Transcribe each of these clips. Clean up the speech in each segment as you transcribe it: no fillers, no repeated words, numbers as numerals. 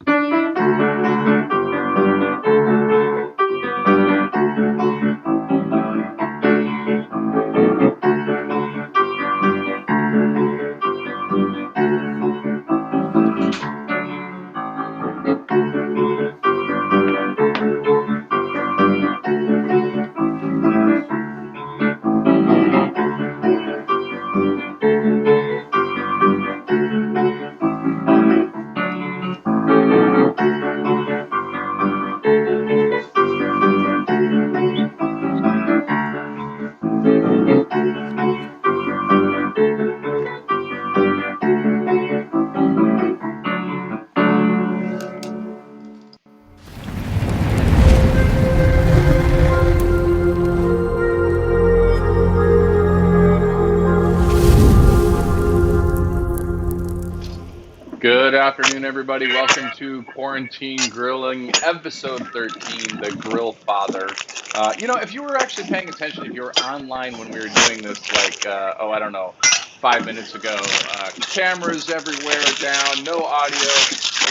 Good afternoon, everybody. Welcome to Quarantine Grilling, episode 13, the Grillfather. If you were actually paying attention, if you were online when we were doing this, 5 minutes ago, cameras everywhere down, no audio,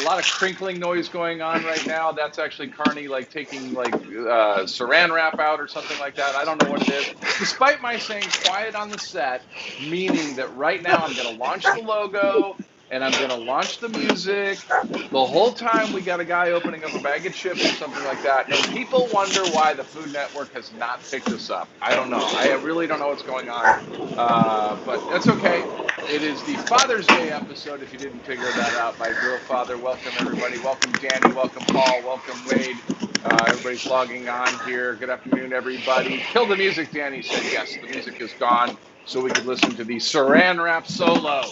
a lot of crinkling noise going on right now. That's actually Carney, taking, saran wrap out or something like that. I don't know what it is. Despite my saying quiet on the set, meaning that right now I'm going to launch the logo, and I'm going to launch the music. The whole time we got a guy opening up a bag of chips or something like that. And people wonder why the Food Network has not picked us up. I don't know. I really don't know what's going on. But that's okay. It is the Father's Day episode, if you didn't figure that out, by Grillfather. Welcome, everybody. Welcome, Danny. Welcome, Paul. Welcome, Wade. Everybody's logging on here. Good afternoon, everybody. Kill the music, Danny said. Yes, the music is gone, so we could listen to the saran wrap solo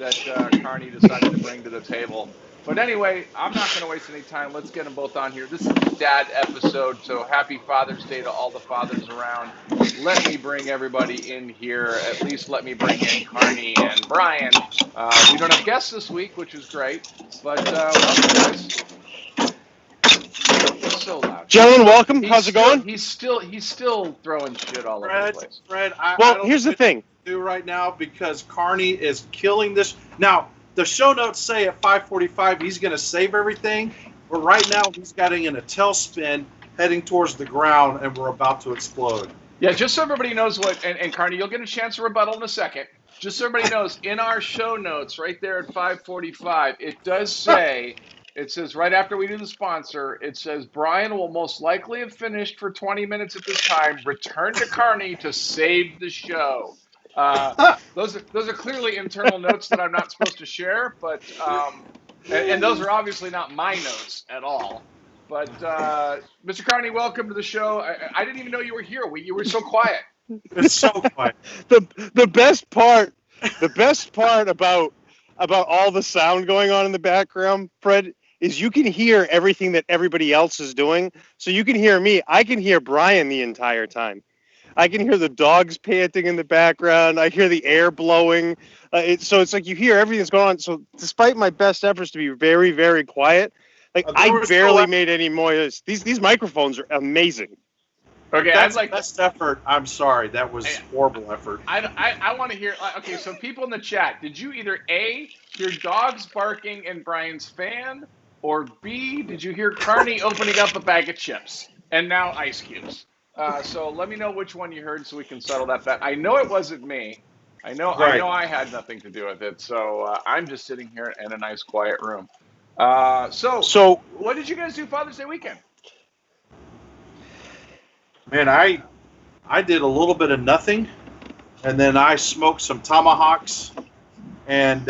that Carney decided to bring to the table. But anyway, I'm not going to waste any time. Let's get them both on here. This is the dad episode, so happy Father's Day to all the fathers around. Let me bring everybody in here. At least let me bring in Carney and Brian. We don't have guests this week, which is great. But welcome, guys. It's so loud. Gentlemen, welcome. How's it going? He's still throwing shit all over the place. Fred, here's the thing. Do right now because Carney is killing this. Now, the show notes say at 5:45 he's going to save everything, but right now he's getting in a tailspin heading towards the ground, and we're about to explode. Yeah, just so everybody knows what, and Carney, you'll get a chance to rebuttal in a second. Just so everybody knows, in our show notes right there at 5:45, it does say, it says right after we do the sponsor, it says Brian will most likely have finished for 20 minutes at this time. Return to Carney to save the show. Those are clearly internal notes that I'm not supposed to share, but and those are obviously not my notes at all. But Mr. Carney, welcome to the show. I didn't even know you were here. You were so quiet. It's so quiet. The best part about all the sound going on in the background, Fred, is you can hear everything that everybody else is doing. So you can hear me. I can hear Brian the entire time. I can hear the dogs panting in the background. I hear the air blowing. So it's like you hear everything that's going on. So despite my best efforts to be very, very quiet, I barely made any noise. These microphones are amazing. Okay, that's best effort. I'm sorry, that was horrible effort. I want to hear. Okay, so people in the chat, did you either A, hear dogs barking in Brian's fan, or B, did you hear Carney opening up a bag of chips and now ice cubes? So let me know which one you heard so we can settle that bet. I know it wasn't me. I know I had nothing to do with it. So I'm just sitting here in a nice quiet room. So what did you guys do Father's Day weekend? Man, I did a little bit of nothing, and then I smoked some tomahawks and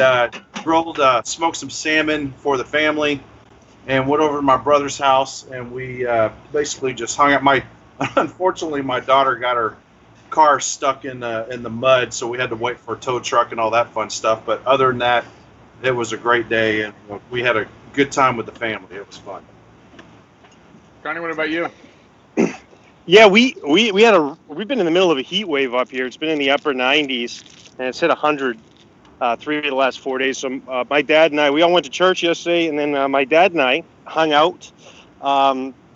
smoked some salmon for the family, and went over to my brother's house, and we basically just hung out. Unfortunately, my daughter got her car stuck in the mud, so we had to wait for a tow truck and all that fun stuff. But other than that, it was a great day, and we had a good time with the family. It was fun. Carney, what about you? Yeah, we've been in the middle of a heat wave up here. It's been in the upper 90s, and it's hit 100 3 of the last 4 days. So my dad and I, we all went to church yesterday, and then my dad and I hung out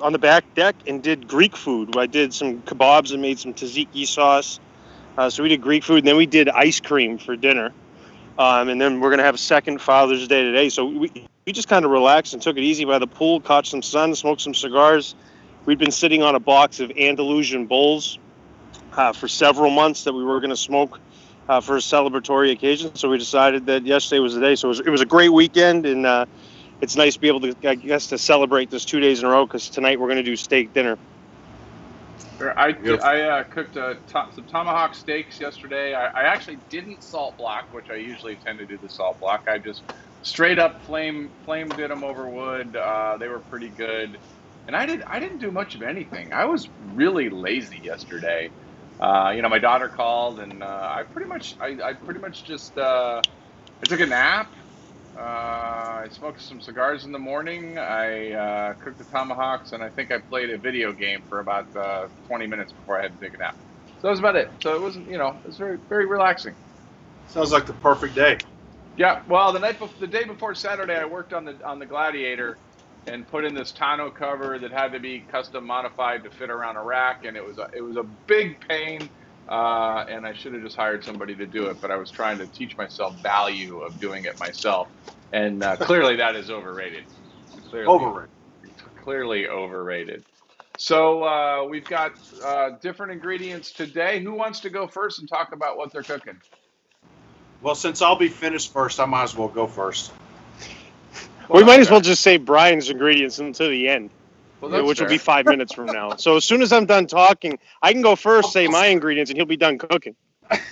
on the back deck and did Greek food. I did some kebabs and made some tzatziki sauce. So we did Greek food, and then we did ice cream for dinner. And then we're going to have a second Father's Day today. So we just kind of relaxed and took it easy by the pool, caught some sun, smoked some cigars. We'd been sitting on a box of Andalusian bowls for several months that we were going to smoke for a celebratory occasion. So we decided that yesterday was the day. So it was a great weekend, and it's nice to be able to, I guess, to celebrate this 2 days in a row, because tonight we're going to do steak dinner. I cooked some tomahawk steaks yesterday. I actually didn't salt block, which I usually tend to do the salt block. I just straight up flame did them over wood. They were pretty good, and I didn't do much of anything. I was really lazy yesterday. My daughter called, and I pretty much just I took a nap. I smoked some cigars in the morning. I cooked the tomahawks, and I think I played a video game for about 20 minutes before I had to take a nap. So that was about it. So it wasn't, it was very, very relaxing. Sounds like the perfect day. Yeah. Well, the day before Saturday, I worked on the Gladiator and put in this tonneau cover that had to be custom modified to fit around a rack, and it was a big pain. And I should have just hired somebody to do it, but I was trying to teach myself value of doing it myself, and clearly that is overrated. Clearly overrated. So we've got different ingredients today. Who wants to go first and talk about what they're cooking? Well, since I'll be finished first, I might as well go first. We might as well just say Brian's ingredients until the end. Well, which will be 5 minutes from now. So as soon as I'm done talking, I can go first, say my ingredients, and he'll be done cooking.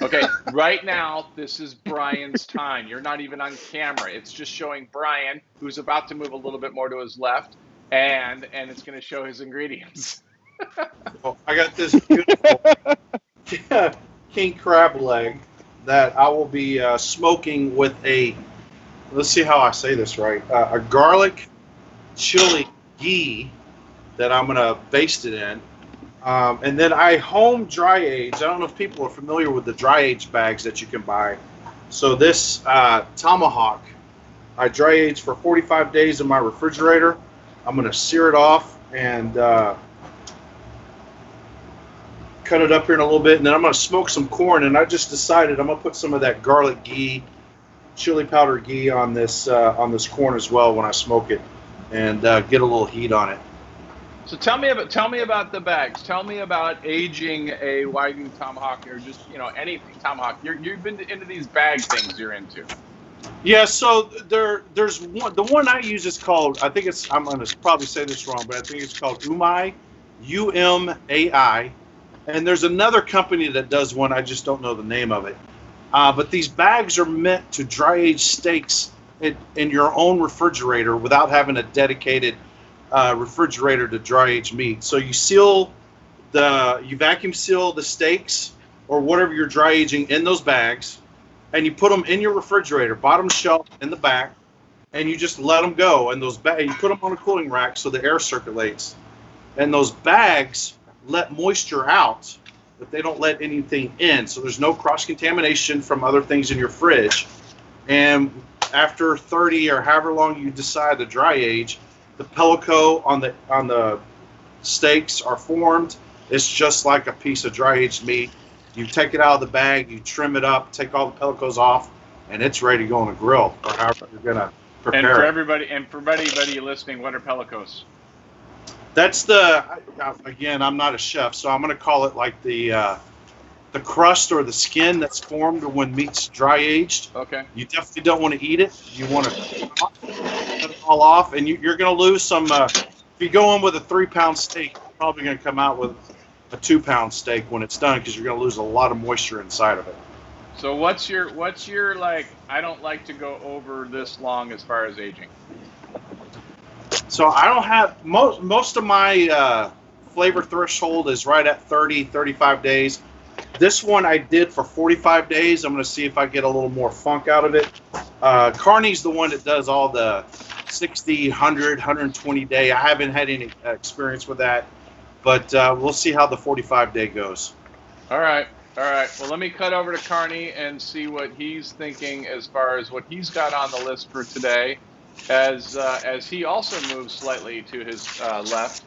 Okay, right now, this is Brian's time. You're not even on camera. It's just showing Brian, who's about to move a little bit more to his left, and it's going to show his ingredients. Well, I got this beautiful king crab leg that I will be smoking with let's see how I say this right, a garlic chili ghee that I'm going to baste it in. And then I home dry age. I don't know if people are familiar with the dry age bags that you can buy. So this tomahawk, I dry age for 45 days in my refrigerator. I'm going to sear it off and cut it up here in a little bit. And then I'm going to smoke some corn. And I just decided I'm going to put some of that garlic ghee, chili powder ghee on this corn as well when I smoke it, and get a little heat on it. So tell me about the bags. Tell me about aging a Wagyu tomahawk, or just anything tomahawk. You've been into these bag things you're into. Yeah. So there's one. The one I use is called. I'm going to probably say this wrong, but I think it's called Umai, UMAI. And there's another company that does one. I just don't know the name of it. But these bags are meant to dry age steaks in your own refrigerator without having a dedicated refrigerator to dry age meat. So you vacuum seal the steaks or whatever you're dry aging in those bags, and you put them in your refrigerator, bottom shelf in the back, and you just let them go. And those you put them on a cooling rack so the air circulates. And those bags let moisture out, but they don't let anything in. So there's no cross-contamination from other things in your fridge. And after 30 or however long you decide to dry age, the pellicle on the steaks are formed. It's just like a piece of dry aged meat. You take it out of the bag, you trim it up, take all the pellicles off, and it's ready to go on the grill, or however you're gonna prepare and for it. everybody listening, what are pellicles? That's again, I'm not a chef, so I'm gonna call it like the crust or the skin that's formed when meat's dry aged. Okay. You definitely don't want to eat it. You want to cut it all off, and you're going to lose some. If you go in with a 3-pound steak, you're probably going to come out with a 2-pound steak when it's done, because you're going to lose a lot of moisture inside of it. So what's your like? I don't like to go over this long as far as aging. So I don't have most of my flavor threshold is right at 30, 35 days. This one I did for 45 days. I'm going to see if I get a little more funk out of it. Carney's the one that does all the 60, 100, 120 day. I haven't had any experience with that, but we'll see how the 45 day goes. All right. Well, let me cut over to Carney and see what he's thinking as far as what he's got on the list for today, as he also moves slightly to his left.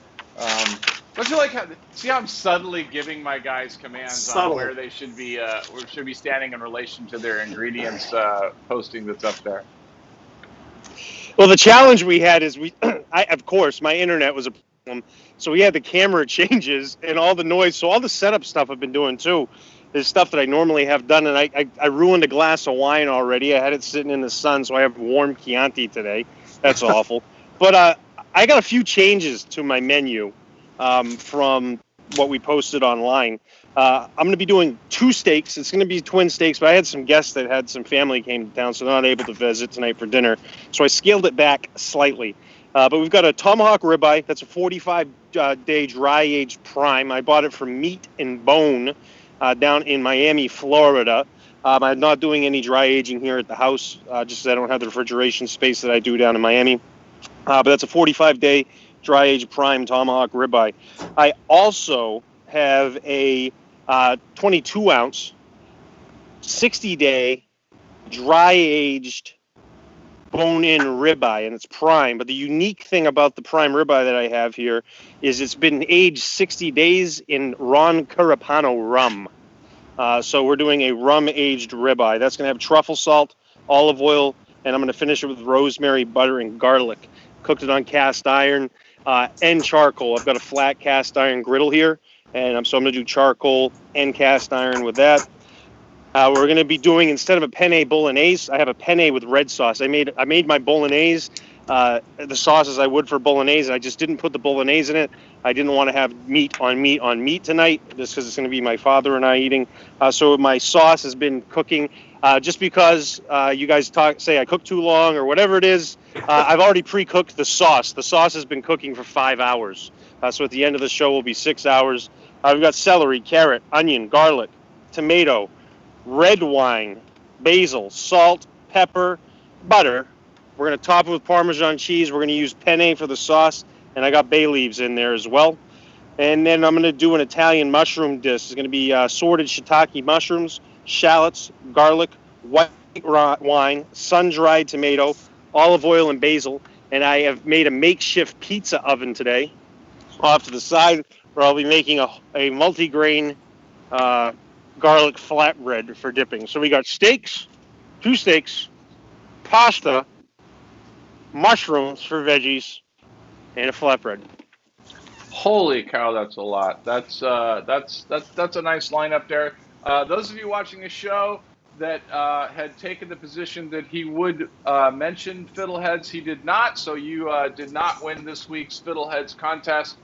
Don't you like how I'm subtly giving my guys commands on where they should be standing in relation to their ingredients posting that's up there? Well, the challenge we had is of course, my internet was a problem, so we had the camera changes and all the noise. So all the setup stuff I've been doing too is stuff that I normally have done, and I ruined a glass of wine already. I had it sitting in the sun, so I have warm Chianti today. That's awful. But I got a few changes to my menu from what we posted online. I'm going to be doing 2 steaks. It's going to be twin steaks, but I had some guests that had some family came to town, so they're not able to visit tonight for dinner. So I scaled it back slightly. But we've got a Tomahawk Ribeye. That's a 45-day dry-aged prime. I bought it from Meat and Bone down in Miami, Florida. I'm not doing any dry aging here at the house, just because I don't have the refrigeration space that I do down in Miami. But that's a 45-day dry-aged prime Tomahawk Ribeye. I also have a 22-ounce, 60-day dry-aged bone-in ribeye, and it's prime. But the unique thing about the prime ribeye that I have here is it's been aged 60 days in Ron Carapano rum. So we're doing a rum-aged ribeye. That's going to have truffle salt, olive oil, and I'm going to finish it with rosemary, butter, and garlic. Cooked it on cast iron and charcoal. I've got a flat cast iron griddle here, and so I'm going to do charcoal and cast iron with that. We're going to be doing, instead of a penne bolognese, I have a penne with red sauce. I made my bolognese, the sauce as I would for bolognese. I just didn't put the bolognese in it. I didn't want to have meat on meat tonight, just because it's going to be my father and I eating. So my sauce has been cooking. Just because you guys say I cook too long or whatever it is, I've already pre-cooked the sauce. The sauce has been cooking for 5 hours. So at the end of the show will be 6 hours. We've got celery, carrot, onion, garlic, tomato, red wine, basil, salt, pepper, butter. We're going to top it with Parmesan cheese. We're going to use penne for the sauce, and I got bay leaves in there as well. And then I'm going to do an Italian mushroom dish. It's going to be assorted shiitake mushrooms, shallots, garlic, white wine, sun-dried tomato, olive oil, and basil. And I have made a makeshift pizza oven today off to the side, where I'll be making a multi-grain garlic flatbread for dipping. So we got steaks, 2 steaks, pasta, mushrooms for veggies, and a flatbread. Holy cow, that's a lot. That's a nice lineup there. Those of you watching the show that had taken the position that he would mention Fiddleheads, he did not. So you did not win this week's Fiddleheads contest.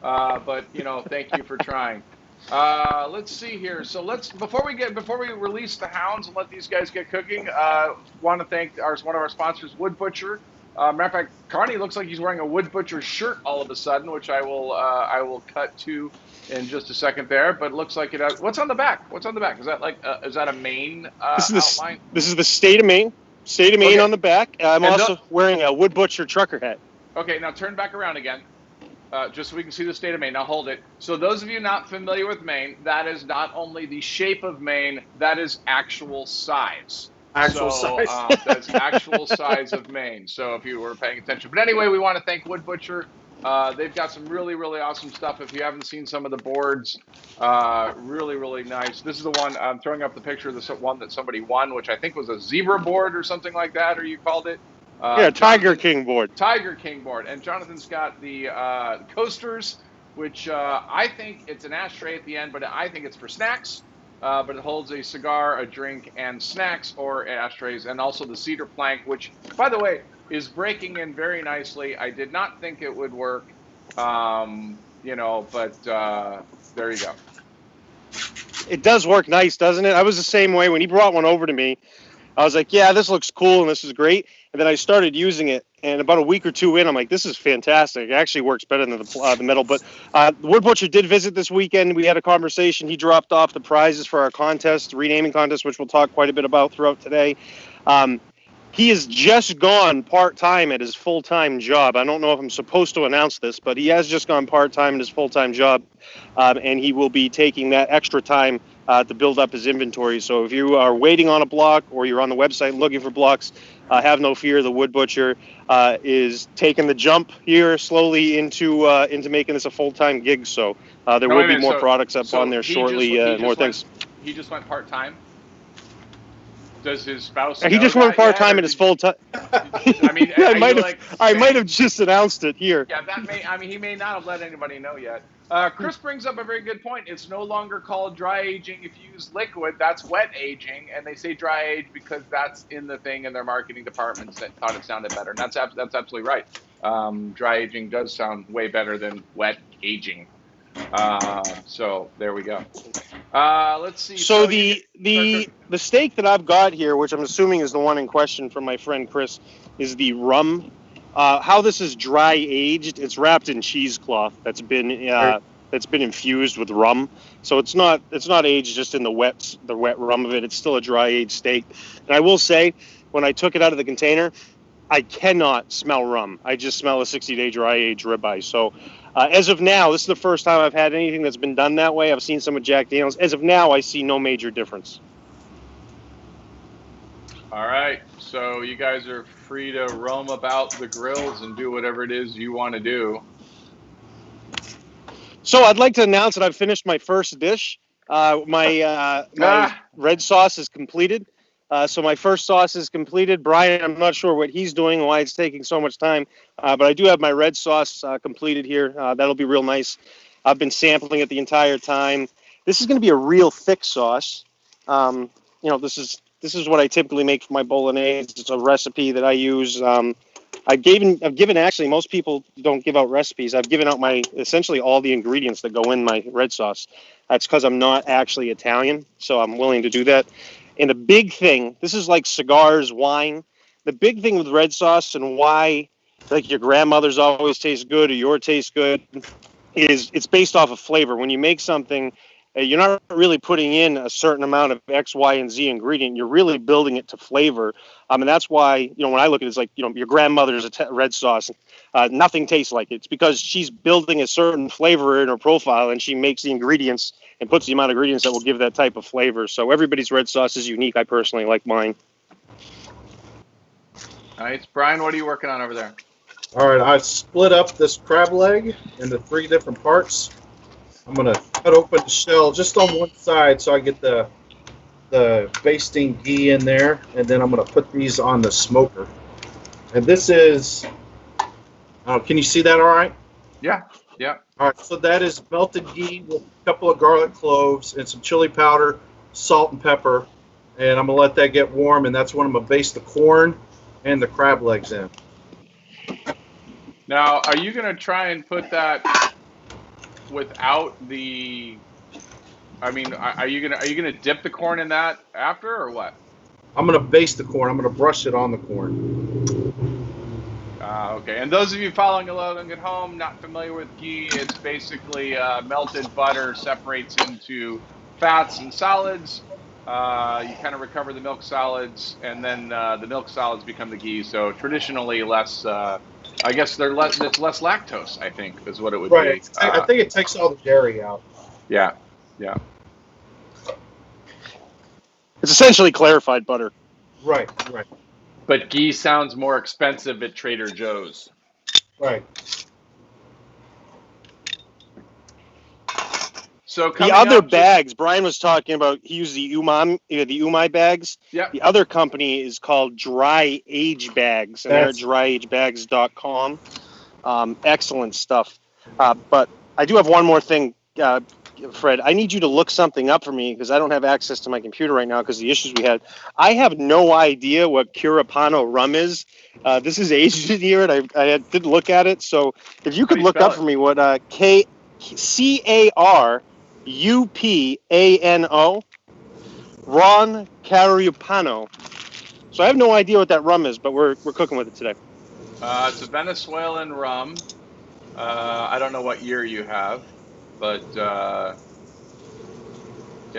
But thank you for trying. Let's see here. So before we release the hounds and let these guys get cooking, want to thank one of our sponsors, Wood Butcher. Matter of fact, Carney looks like he's wearing a Wood Butcher shirt all of a sudden, which I will cut to in just a second there. But it looks like it has. What's on the back? What's on the back? Is that is that a Maine outline? This is the state of Maine. State of Maine Okay. On the back. I'm also wearing a Wood Butcher trucker hat. Okay, now turn back around again. Just so we can see the state of Maine. Now hold it. So those of you not familiar with Maine, that is not only the shape of Maine, that is actual size. Size. That's actual size of Maine. So if you were paying attention. But anyway, we want to thank Wood Butcher. They've got some really, really awesome stuff. If you haven't seen some of the boards, really, really nice. This is the one, I'm throwing up the picture of the one that somebody won, which I think was a zebra board or something like that, or you called it. Tiger King board. Tiger King board. And Jonathan's got the coasters, which I think it's an ashtray at the end, but I think it's for snacks. But it holds a cigar, a drink, and snacks or ashtrays, and also the cedar plank, which, by the way, is breaking in very nicely. I did not think it would work, but there you go. It does work nice, doesn't it? I was the same way when he brought one over to me. I was like, yeah, this looks cool and this is great. And then I started using it, and about a week or two in, I'm like, this is fantastic. It actually works better than the metal. But the Wood Butcher did visit this weekend. We had a conversation. He dropped off the prizes for our contest, renaming contest, which we'll talk quite a bit about throughout today. He has just gone part-time at his full-time job. I don't know if I'm supposed to announce this, but he has just gone part-time at his full-time job, and he will be taking that extra time to build up his inventory. So if you are waiting on a block or you're on the website looking for blocks, have no fear. The Wood Butcher is taking the jump here slowly into making this a full-time gig. So there will be more products up on there shortly, more things. He just went part-time? Does his spouse? He know just that worked part yet, time or in his did- full time. I mean, I are might you, have. like, I might saying- have just announced it here. Yeah, that may. I mean, he may not have let anybody know yet. Chris brings up a very good point. It's no longer called dry aging if you use liquid. That's wet aging, and they say dry age because that's in the thing in their marketing departments that thought it sounded better. And that's absolutely right. Dry aging does sound way better than wet aging. So there we go. Let's see. So the steak that I've got here, which I'm assuming is the one in question from my friend Chris, is the rum. How this is dry aged, it's wrapped in cheesecloth that's been infused with rum. So it's not aged just in the wet rum of it. It's still a dry aged steak. And I will say, when I took it out of the container, I cannot smell rum. I just smell a 60-day dry aged ribeye. So as of now, this is the first time I've had anything that's been done that way. I've seen some with Jack Daniels. As of now, I see no major difference. All right, so you guys are free to roam about the grills and do whatever it is you want to do. So I'd like to announce that I've finished my first dish. My red sauce is completed. So my first sauce is completed. Brian, I'm not sure what he's doing, why it's taking so much time, but I do have my red sauce completed here. That'll be real nice. I've been sampling it the entire time. This is going to be a real thick sauce. This is what I typically make for my bolognese. It's a recipe that I use. I've given actually, most people don't give out recipes. I've given out essentially all the ingredients that go in my red sauce. That's because I'm not actually Italian, so I'm willing to do that. And the big thing, this is like cigars, wine. The big thing with red sauce and why, like, your grandmother's always tastes good or your tastes good, is it's based off of flavor. When you make something, you're not really putting in a certain amount of X, Y, and Z ingredient. You're really building it to flavor. And that's why, when I look at it, it's like, your grandmother's red sauce. Nothing tastes like it. It's because she's building a certain flavor in her profile, and she makes the ingredients and puts the amount of ingredients that will give that type of flavor. So everybody's red sauce is unique. I personally like mine. Nice. Brian, what are you working on over there? All right, I split up this crab leg into 3 different parts. I'm going to cut open the shell just on one side so I get the basting ghee in there, and then I'm going to put these on the smoker. And this is, can you see that all right? Yeah, yeah. All right, so that is melted ghee with a couple of garlic cloves and some chili powder, salt and pepper, and I'm going to let that get warm, and that's when I'm going to baste the corn and the crab legs in. Now, are you going to try and put that without the? I mean, are you gonna dip the corn in that after, or what? I'm gonna baste the corn. I'm gonna brush it on the corn. Okay. And those of you following along at home, not familiar with ghee, it's basically melted butter separates into fats and solids. You kind of recover the milk solids, and then the milk solids become the ghee. So traditionally, less. I guess it's less lactose, I think, is what it would be. I think it takes all the dairy out. Yeah, yeah. It's essentially clarified butter. Right. But ghee sounds more expensive at Trader Joe's. Right. So the other bags, Brian was talking about, he used the umai bags. Yeah. The other company is called Dry Age Bags, and they're at dryagebags.com. Excellent stuff. But I do have one more thing, Fred. I need you to look something up for me because I don't have access to my computer right now because of the issues we had. I have no idea what Curapano rum is. This is aged in here, and I didn't look at it. So if you could look up for me what Carupano, Ron Carupano. So I have no idea what that rum is, but we're cooking with it today. It's a Venezuelan rum. I don't know what year you have, but yeah,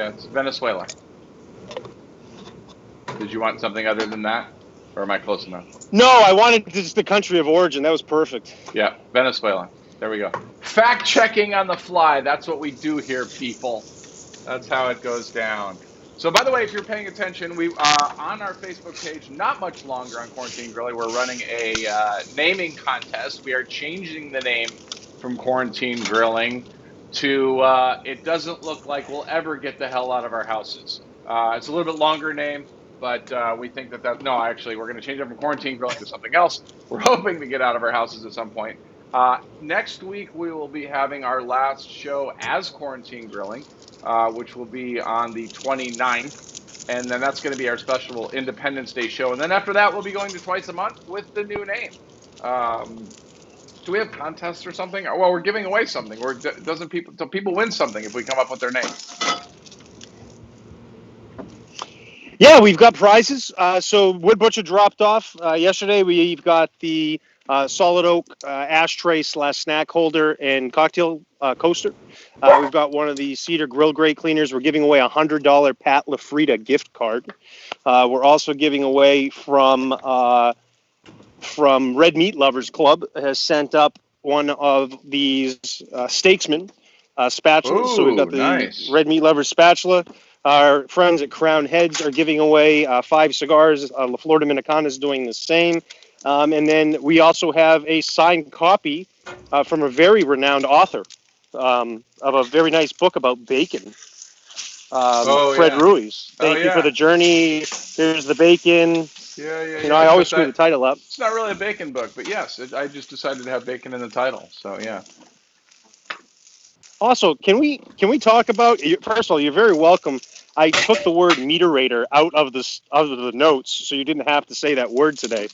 it's Venezuela. Did you want something other than that, or am I close enough? No, I wanted just the country of origin. That was perfect. Yeah, Venezuela. There we go. Fact checking on the fly. That's what we do here, people. That's how it goes down. So, by the way, if you're paying attention, we on our Facebook page, not much longer on Quarantine Grilling, we're running a naming contest. We are changing the name from Quarantine Grilling to it doesn't look like we'll ever get the hell out of our houses. It's a little bit longer name, but we think no, actually, we're going to change it from quarantine grilling to something else. We're hoping to get out of our houses at some point. Next week, we will be having our last show as quarantine grilling, which will be on the 29th. And then that's going to be our special Independence Day show. And then after that, we'll be going to twice a month with the new name. Do we have contests or something? Well, we're giving away something. Or doesn't people win something if we come up with their name? Yeah, we've got prizes. So Wood Butcher dropped off yesterday. We've got the solid oak ashtray / snack holder and cocktail coaster. We've got one of the cedar grill grate cleaners. We're giving away a $100 Pat LaFrida gift card. We're also giving away from Red Meat Lovers Club has sent up one of these Steaksman spatulas. Ooh, so we've got the nice. Red Meat Lovers spatula. Our friends at Crown Heads are giving away 5 cigars. La Flor Dominicana is doing the same. And then we also have a signed copy from a very renowned author of a very nice book about bacon. Fred Rewey's. Thank you for the journey. Here's the bacon. Yeah. I always screw the title up. It's not really a bacon book, but yes, I just decided to have bacon in the title. So yeah. Also, can we talk about? First of all, you're very welcome. I took the word meat-or-rater out of the notes, so you didn't have to say that word today.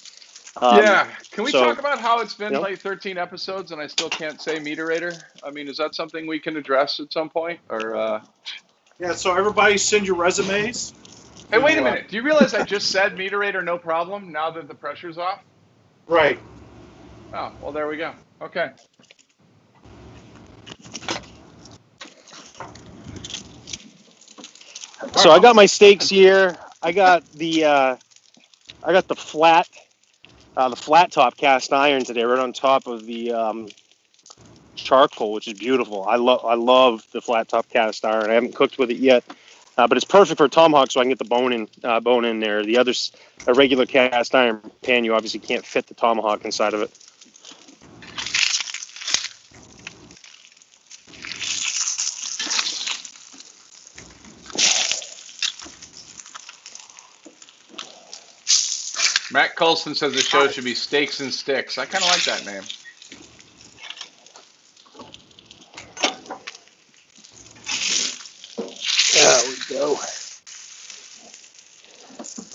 Can we talk about how it's been like 13 episodes and I still can't say meat-or-rater? I mean, is that something we can address at some point, or? Yeah. So everybody send your resumes. Hey, wait a minute. Do you realize I just said meat-or-rater, no problem? Now that the pressure's off. Right. Oh, well, there we go. Okay. So I got my steaks here. I got the flat top cast iron today, right on top of the charcoal, which is beautiful. I love the flat top cast iron. I haven't cooked with it yet, but it's perfect for a tomahawk, so I can get the bone in there. The other's a regular cast iron pan. You obviously can't fit the tomahawk inside of it. Matt Colson says the show should be Steaks and Sticks. I kind of like that name. There we go.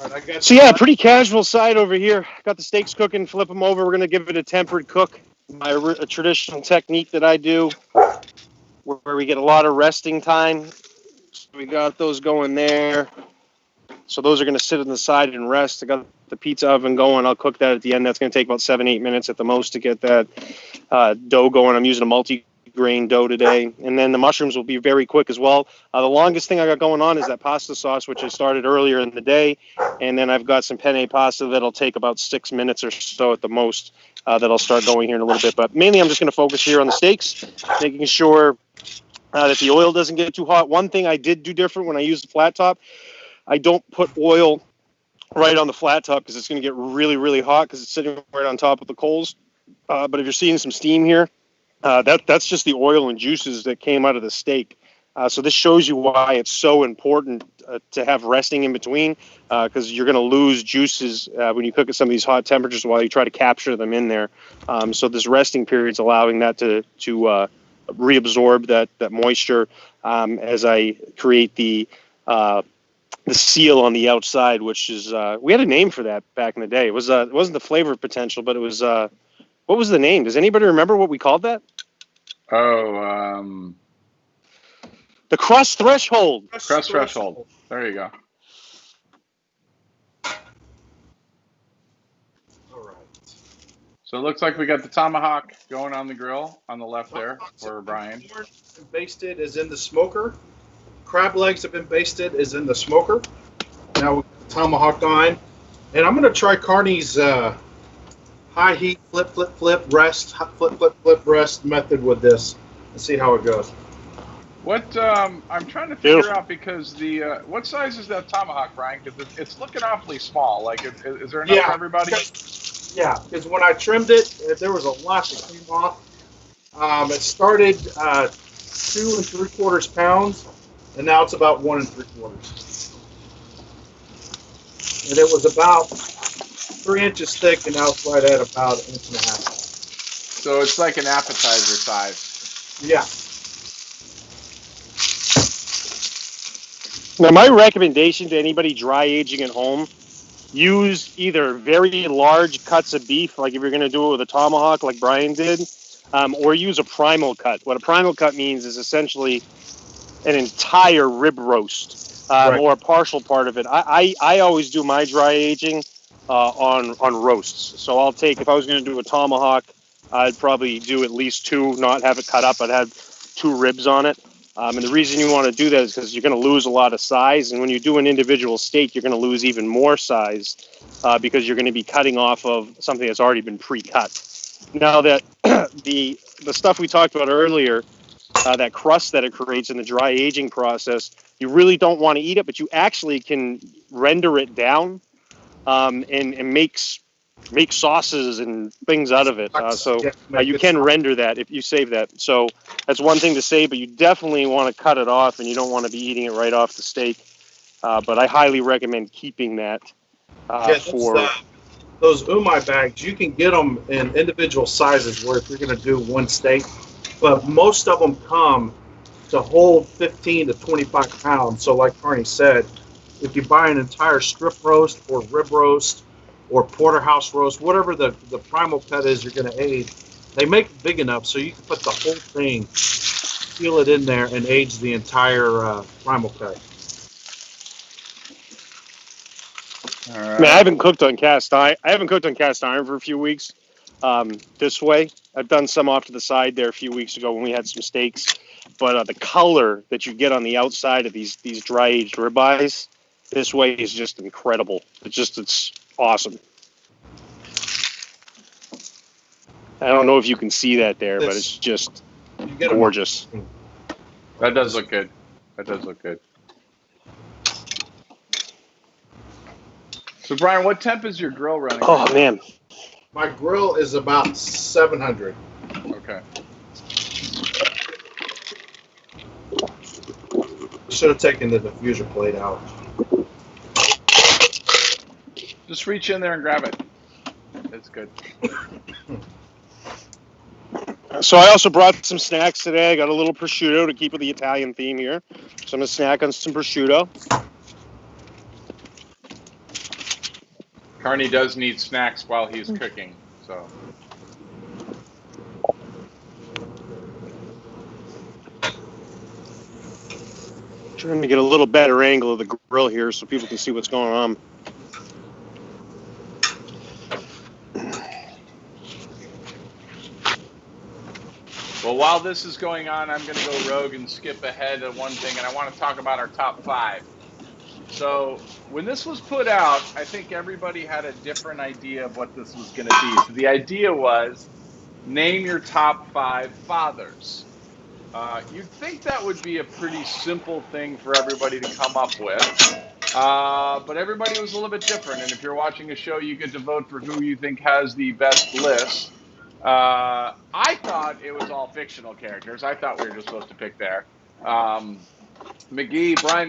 All right, So yeah, pretty casual side over here. Got the steaks cooking, flip them over. We're going to give it a tempered cook. A traditional technique that I do where we get a lot of resting time. So we got those going there. So those are going to sit on the side and rest. I got the pizza oven going. I'll cook that at the end. That's going to take about 7-8 minutes at the most to get that dough going. I'm using a multi-grain dough today. And then the mushrooms will be very quick as well. The longest thing I got going on is that pasta sauce, which I started earlier in the day. And then I've got some penne pasta that'll take about 6 minutes or so at the most that I'll start going here in a little bit. But mainly I'm just going to focus here on the steaks, making sure that the oil doesn't get too hot. One thing I did do different when I used the flat top, I don't put oil right on the flat top because it's going to get really, really hot because it's sitting right on top of the coals. But if you're seeing some steam here, that's just the oil and juices that came out of the steak. So this shows you why it's so important to have resting in between because you're going to lose juices when you cook at some of these hot temperatures while you try to capture them in there. So this resting period is allowing that to reabsorb that moisture as I create the seal on the outside, which is we had a name for that back in the day. It wasn't the flavor potential, but it was what was the name? Does anybody remember what we called that? Oh, the crust threshold. Crust threshold. There you go. All right. So it looks like we got the tomahawk going on the grill on the left there for Brian. Basted is in the smoker. Crab legs have been basted is in the smoker. Now we got the tomahawk on. And I'm going to try Carney's high heat flip rest rest method with this and see how it goes. What I'm trying to figure out because the what size is that tomahawk, Brian? Because it's looking awfully small. Like, is there enough for everybody? Because when I trimmed it, there was a lot that came off. It started 2 3/4 pounds, and now it's about 1 3/4. and it was about 3 inches thick, and now it's right at about 1.5 inches. So it's like an appetizer size. Yeah. Now, my recommendation to anybody dry aging at home, use either very large cuts of beef, like if you're going to do it with a tomahawk like Brian did, or use a primal cut. What a primal cut means is essentially an entire rib roast, Right. or a partial part of it. I always do my dry aging on roasts. So I'll take, if I was going to do a tomahawk, I'd probably do at least 2, not have it cut up. I'd have 2 ribs on it. And the reason you want to do that is because you're going to lose a lot of size. And when you do an individual steak, you're going to lose even more size because you're going to be cutting off of something that's already been pre-cut. Now that the stuff we talked about earlier, that crust that it creates in the dry aging process, you really don't want to eat it, but you actually can render it down and make sauces and things out of it. So you can render that if you save that. So that's one thing to say, but you definitely want to cut it off, and you don't want to be eating it right off the steak. But I highly recommend keeping that for... those umai bags, you can get them in individual sizes where if you're going to do one steak, but most of them come to hold 15 to 25 pounds. So like Carney said, if you buy an entire strip roast or rib roast or porterhouse roast, whatever the primal cut is you're going to age, they make it big enough so you can put the whole thing, seal it in there, and age the entire primal cut. All right. Man, I haven't cooked on cast iron. I haven't cooked on cast iron for a few weeks. This way, I've done some off to the side there a few weeks ago when we had some steaks. But the color that you get on the outside of these dry aged ribeyes, this way is just incredible. It's awesome. I don't know if you can see that there, but it's just gorgeous. That does look good. That does look good. So, Brian, what temp is your grill running? Oh, man. My grill is about 700. Okay. Should have taken the diffuser plate out. Just reach in there and grab it. It's good. So I also brought some snacks today. I got a little prosciutto to keep with the Italian theme here. So I'm going to snack on some prosciutto. Carney does need snacks while he's cooking, so. Trying to get a little better angle of the grill here so people can see what's going on. Well, while this is going on, I'm going to go rogue and skip ahead of one thing, and I want to talk about our top 5. So when this was put out, I think everybody had a different idea of what this was going to be. So the idea was, name your top 5 fathers. You'd think that would be a pretty simple thing for everybody to come up with. But everybody was a little bit different. And if you're watching a show, you get to vote for who you think has the best list. I thought it was all fictional characters. I thought we were just supposed to pick there. Brian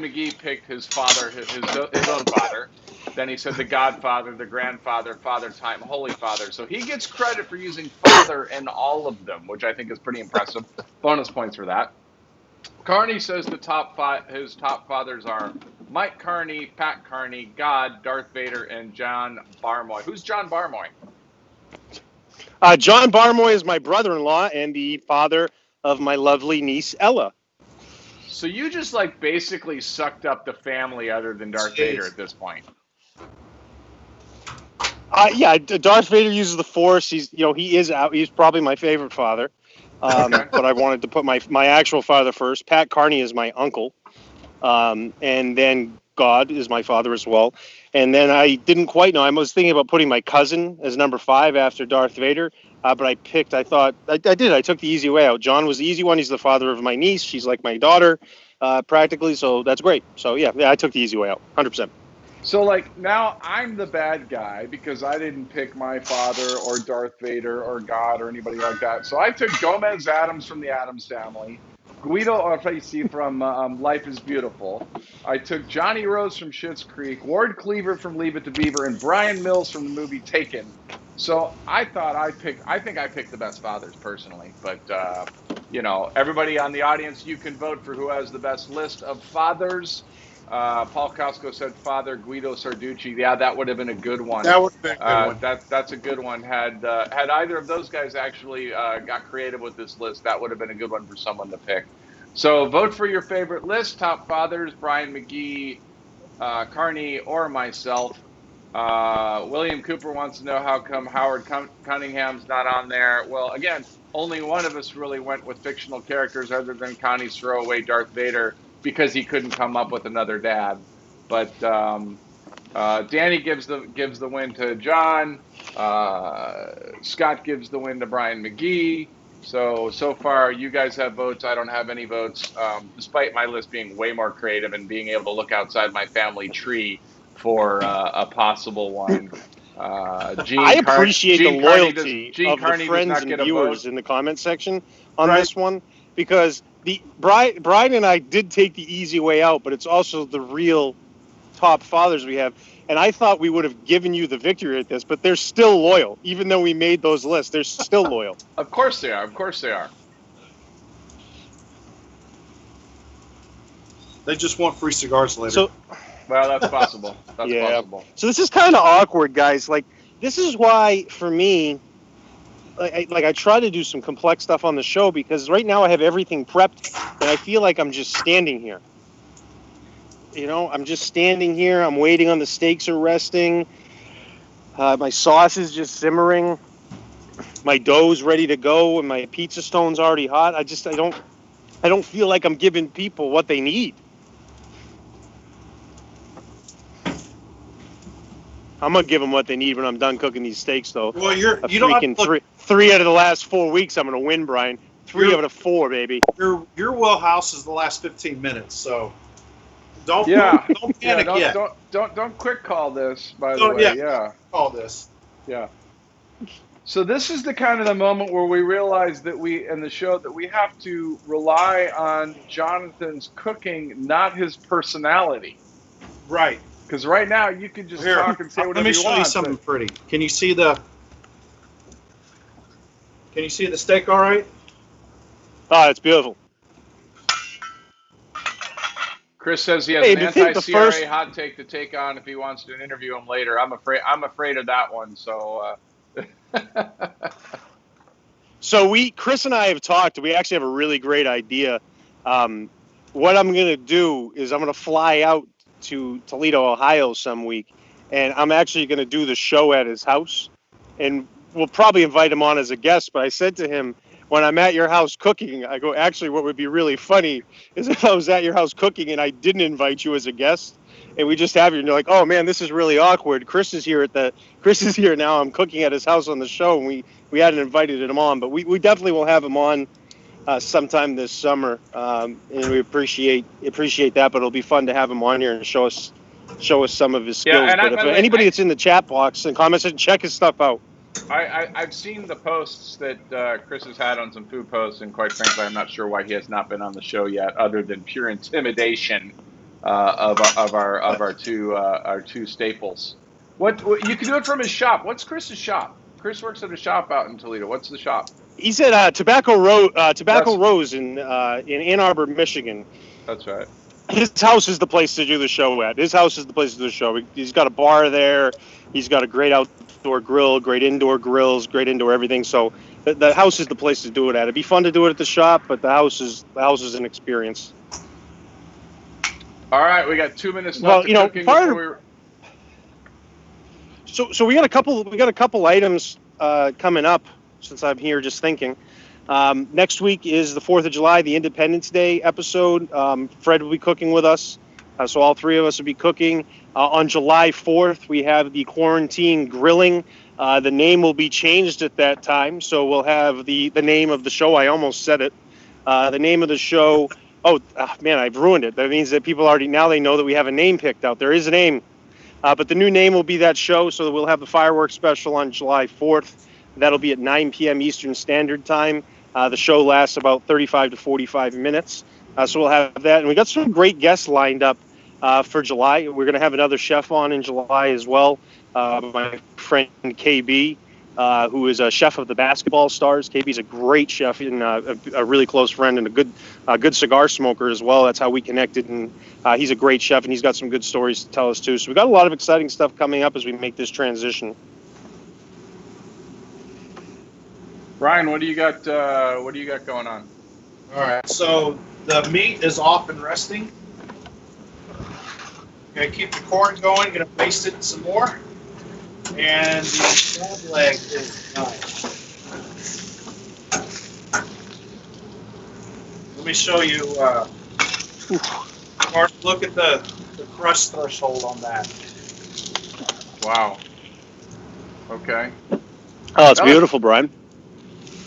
McGee picked his father, his own father. Then he said the Godfather, the Grandfather, Father Time, Holy Father. So he gets credit for using father in all of them, which I think is pretty impressive. Bonus points for that. Carney says the his top fathers are Mike Carney, Pat Carney, God, Darth Vader, and John Barmoy. Who's John Barmoy? John Barmoy is my brother-in-law and the father of my lovely niece, Ella. So you just like basically sucked up the family other than Darth Vader at this point. Yeah, Darth Vader uses the Force. He is out. He's probably my favorite father. But I wanted to put my actual father first. Pat Carney is my uncle. And then God is my father as well. And then I didn't quite know. I was thinking about putting my cousin as number 5 after Darth Vader. But I took the easy way out. John was the easy one. He's the father of my niece. She's like my daughter, practically. So that's great. So, yeah, I took the easy way out, 100%. So, like, now I'm the bad guy because I didn't pick my father or Darth Vader or God or anybody like that. So I took Gomez Adams from the Addams Family, Guido Arpesi from Life is Beautiful. I took Johnny Rose from Schitt's Creek, Ward Cleaver from Leave It to Beaver, and Brian Mills from the movie Taken. So I think I picked the best fathers personally. But, everybody on the audience, you can vote for who has the best list of fathers. Paul Costco said Father Guido Sarducci. Yeah, that would have been a good one. That would have been a good one. That's a good one. Had either of those guys actually got creative with this list, that would have been a good one for someone to pick. So vote for your favorite list: top fathers, Brian McGee, Carney, or myself. William Cooper wants to know how come Howard Cunningham's not on there. Well, again, only one of us really went with fictional characters other than Connie's throwaway Darth Vader, because he couldn't come up with another dad. But Danny gives the win to John. Scott gives the win to Brian McGee. So far, you guys have votes. I don't have any votes, despite my list being way more creative and being able to look outside my family tree for a possible one. I appreciate the loyalty of the friends and viewers in the comment section on this one, because Brian and I did take the easy way out, but it's also the real top fathers we have. And I thought we would have given you the victory at this, but they're still loyal. Even though we made those lists, they're still loyal. Of course they are. Of course they are. They just want free cigars later. Well, that's possible. That's possible. So this is kind of awkward, guys. Like, this is why, for me, I try to do some complex stuff on the show, because right now I have everything prepped, and I feel like I'm just standing here. I'm just standing here. I'm waiting on the steaks are resting. My sauce is just simmering. My dough's ready to go, and my pizza stone's already hot. I don't feel like I'm giving people what they need. I'm gonna give them what they need when I'm done cooking these steaks, though. Well, you don't have to look, three out of the last 4 weeks. I'm gonna win, Brian. Three out of 4, baby. Your wheelhouse is the last 15 minutes, so don't panic yet. Don't quick call this. By the way, call this. Yeah. So this is the kind of the moment where we realize that we have to rely on Jonathan's cooking, not his personality. Right. Because right now you can just talk and say whatever you want. Let me show you something pretty. Can you see the steak all right? Oh, it's beautiful. Chris says he has an anti-CRA hot take to take on if he wants to interview him later. I'm afraid of that one. So. So Chris and I have talked. We actually have a really great idea. What I'm going to do is I'm going to fly out to Toledo, Ohio some week, and I'm actually going to do the show at his house, and we'll probably invite him on as a guest. But I said to him, when I'm at your house cooking, I go, actually, what would be really funny is if I was at your house cooking and I didn't invite you as a guest, and we just have you, and you're like, oh man, this is really awkward. Chris is here now. I'm cooking at his house on the show, and we hadn't invited him on, but we definitely will have him on sometime this summer, and we appreciate that. But it'll be fun to have him on here and show us some of his skills. But if anybody that's in the chat box and comments, check his stuff out. I've seen the posts that Chris has had on some food posts, and quite frankly, I'm not sure why he has not been on the show yet, other than pure intimidation of our two staples. What you can do it from his shop. What's Chris's shop? Chris works at a shop out in Toledo. What's the shop? He's at Tobacco Rose in Ann Arbor, Michigan. That's right. His house is the place to do the show at. His house is the place to do the show. He's got a bar there. He's got a great outdoor grill, great indoor grills, great indoor everything. So the house is the place to do it at. It'd be fun to do it at the shop, but the house is an experience. All right, we got 2 minutes left. So we got a couple items coming up since I'm here just thinking. Next week is the 4th of July, the Independence Day episode. Fred will be cooking with us, so all three of us will be cooking. On July 4th, we have the Quarantine Grilling. The name will be changed at that time, so we'll have the name of the show. I almost said it. The name of the show. Oh man, I've ruined it. That means that people already now they know that we have a name picked out. There is a name. But the new name will be that show, so we'll have the fireworks special on July 4th. That'll be at 9 p.m. Eastern Standard Time. The show lasts about 35 to 45 minutes. So we'll have that. And we got some great guests lined up for July. We're going to have another chef on in July as well. My friend KB, who is a chef of the Basketball Stars. KB's a great chef and a really close friend and a good cigar smoker as well. That's how we connected. And he's a great chef, and he's got some good stories to tell us too. So we got a lot of exciting stuff coming up as we make this transition. Brian, what do you got? What do you got going on? All right, so the meat is off and resting. Gonna keep the corn going. Gonna baste it some more, and the crab leg is done. Let me show you. Mark, look at the crush threshold on that. Wow. Okay. Oh, it's beautiful, Brian.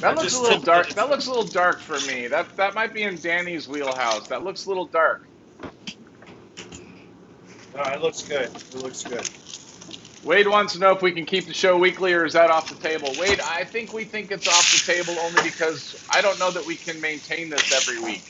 That looks a little dark. That looks a little dark for me. That might be in Danny's wheelhouse. That looks a little dark. No, it looks good. It looks good. Wade wants to know if we can keep the show weekly, or is that off the table? Wade, I think we think it's off the table only because I don't know that we can maintain this every week.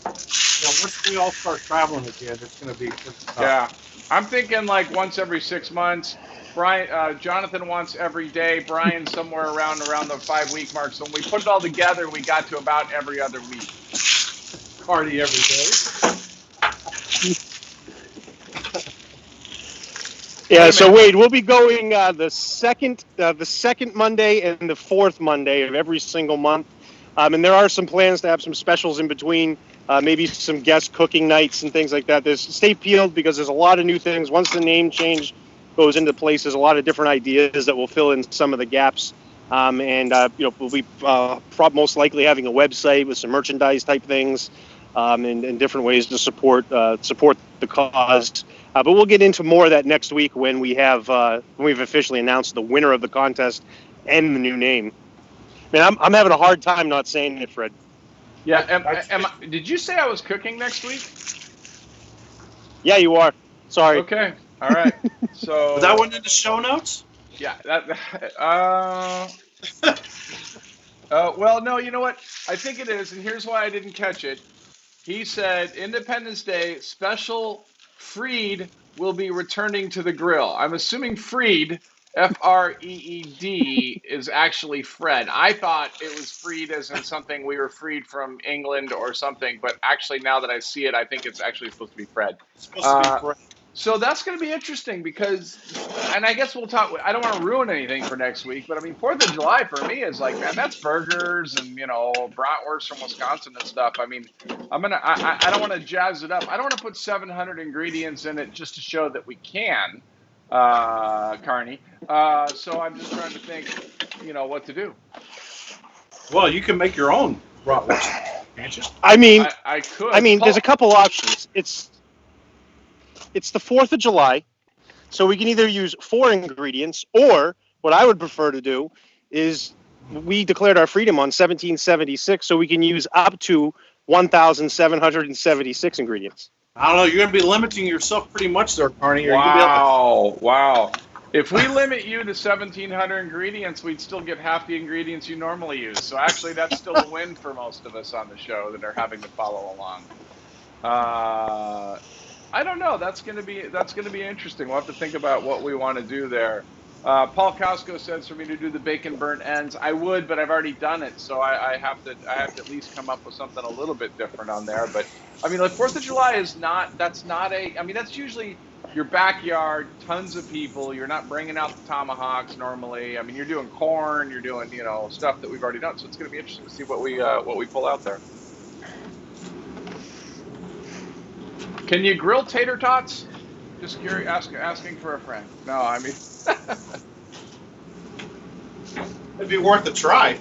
Yeah, once we all start traveling again, it's going to be tough. Yeah, I'm thinking like once every 6 months. Brian, Jonathan wants every day. Brian somewhere around the 5-week mark. So when we put it all together, we got to about every other week. Party every day. Yeah, so Wade, we'll be going the second Monday and the fourth Monday of every single month, and there are some plans to have some specials in between, maybe some guest cooking nights and things like that. Stay peeled because there's a lot of new things. Once the name change goes into place, there's a lot of different ideas that will fill in some of the gaps, and we'll be most likely having a website with some merchandise type things, and different ways to support the cause. But we'll get into more of that next week when we've officially announced the winner of the contest and the new name. Man, I'm having a hard time not saying it, Fred. Yeah. Did you say I was cooking next week? Yeah, you are. Sorry. Okay. All right. So was that one in the show notes? Yeah. Well, no. You know what? I think it is, and here's why I didn't catch it. He said Independence Day special. Freed will be returning to the grill. I'm assuming Freed, F-R-E-E-D, is actually Fred. I thought it was freed as in something we were freed from England or something, but actually now that I see it, I think it's actually supposed to be Fred. It's supposed to be Fred. So that's going to be interesting because, and I guess we'll talk, I don't want to ruin anything for next week, but I mean, 4th of July for me is like, man, that's burgers and, bratwurst from Wisconsin and stuff. I mean, I don't want to jazz it up. I don't want to put 700 ingredients in it just to show that we can, Carney. So I'm just trying to think, what to do. Well, you can make your own bratwurst, can't you? I mean, I could. There's a couple options. It's the 4th of July, so we can either use 4 ingredients, or what I would prefer to do is we declared our freedom on 1776, so we can use up to 1,776 ingredients. I don't know. You're going to be limiting yourself pretty much there, Carney. Wow. If we limit you to 1,700 ingredients, we'd still get half the ingredients you normally use. So actually, that's still a win for most of us on the show that are having to follow along. I don't know. That's gonna be interesting. We'll have to think about what we want to do there. Paul Costco says for me to do the bacon burnt ends. I would, but I've already done it, so I have to at least come up with something a little bit different on there. But I mean, like 4th of July is not. That's not a. I mean, that's usually your backyard, tons of people. You're not bringing out the tomahawks normally. I mean, you're doing corn. You're doing stuff that we've already done. So it's gonna be interesting to see what we pull out there. Can you grill tater tots? Just curious, asking for a friend. No, I mean, it'd be worth a try.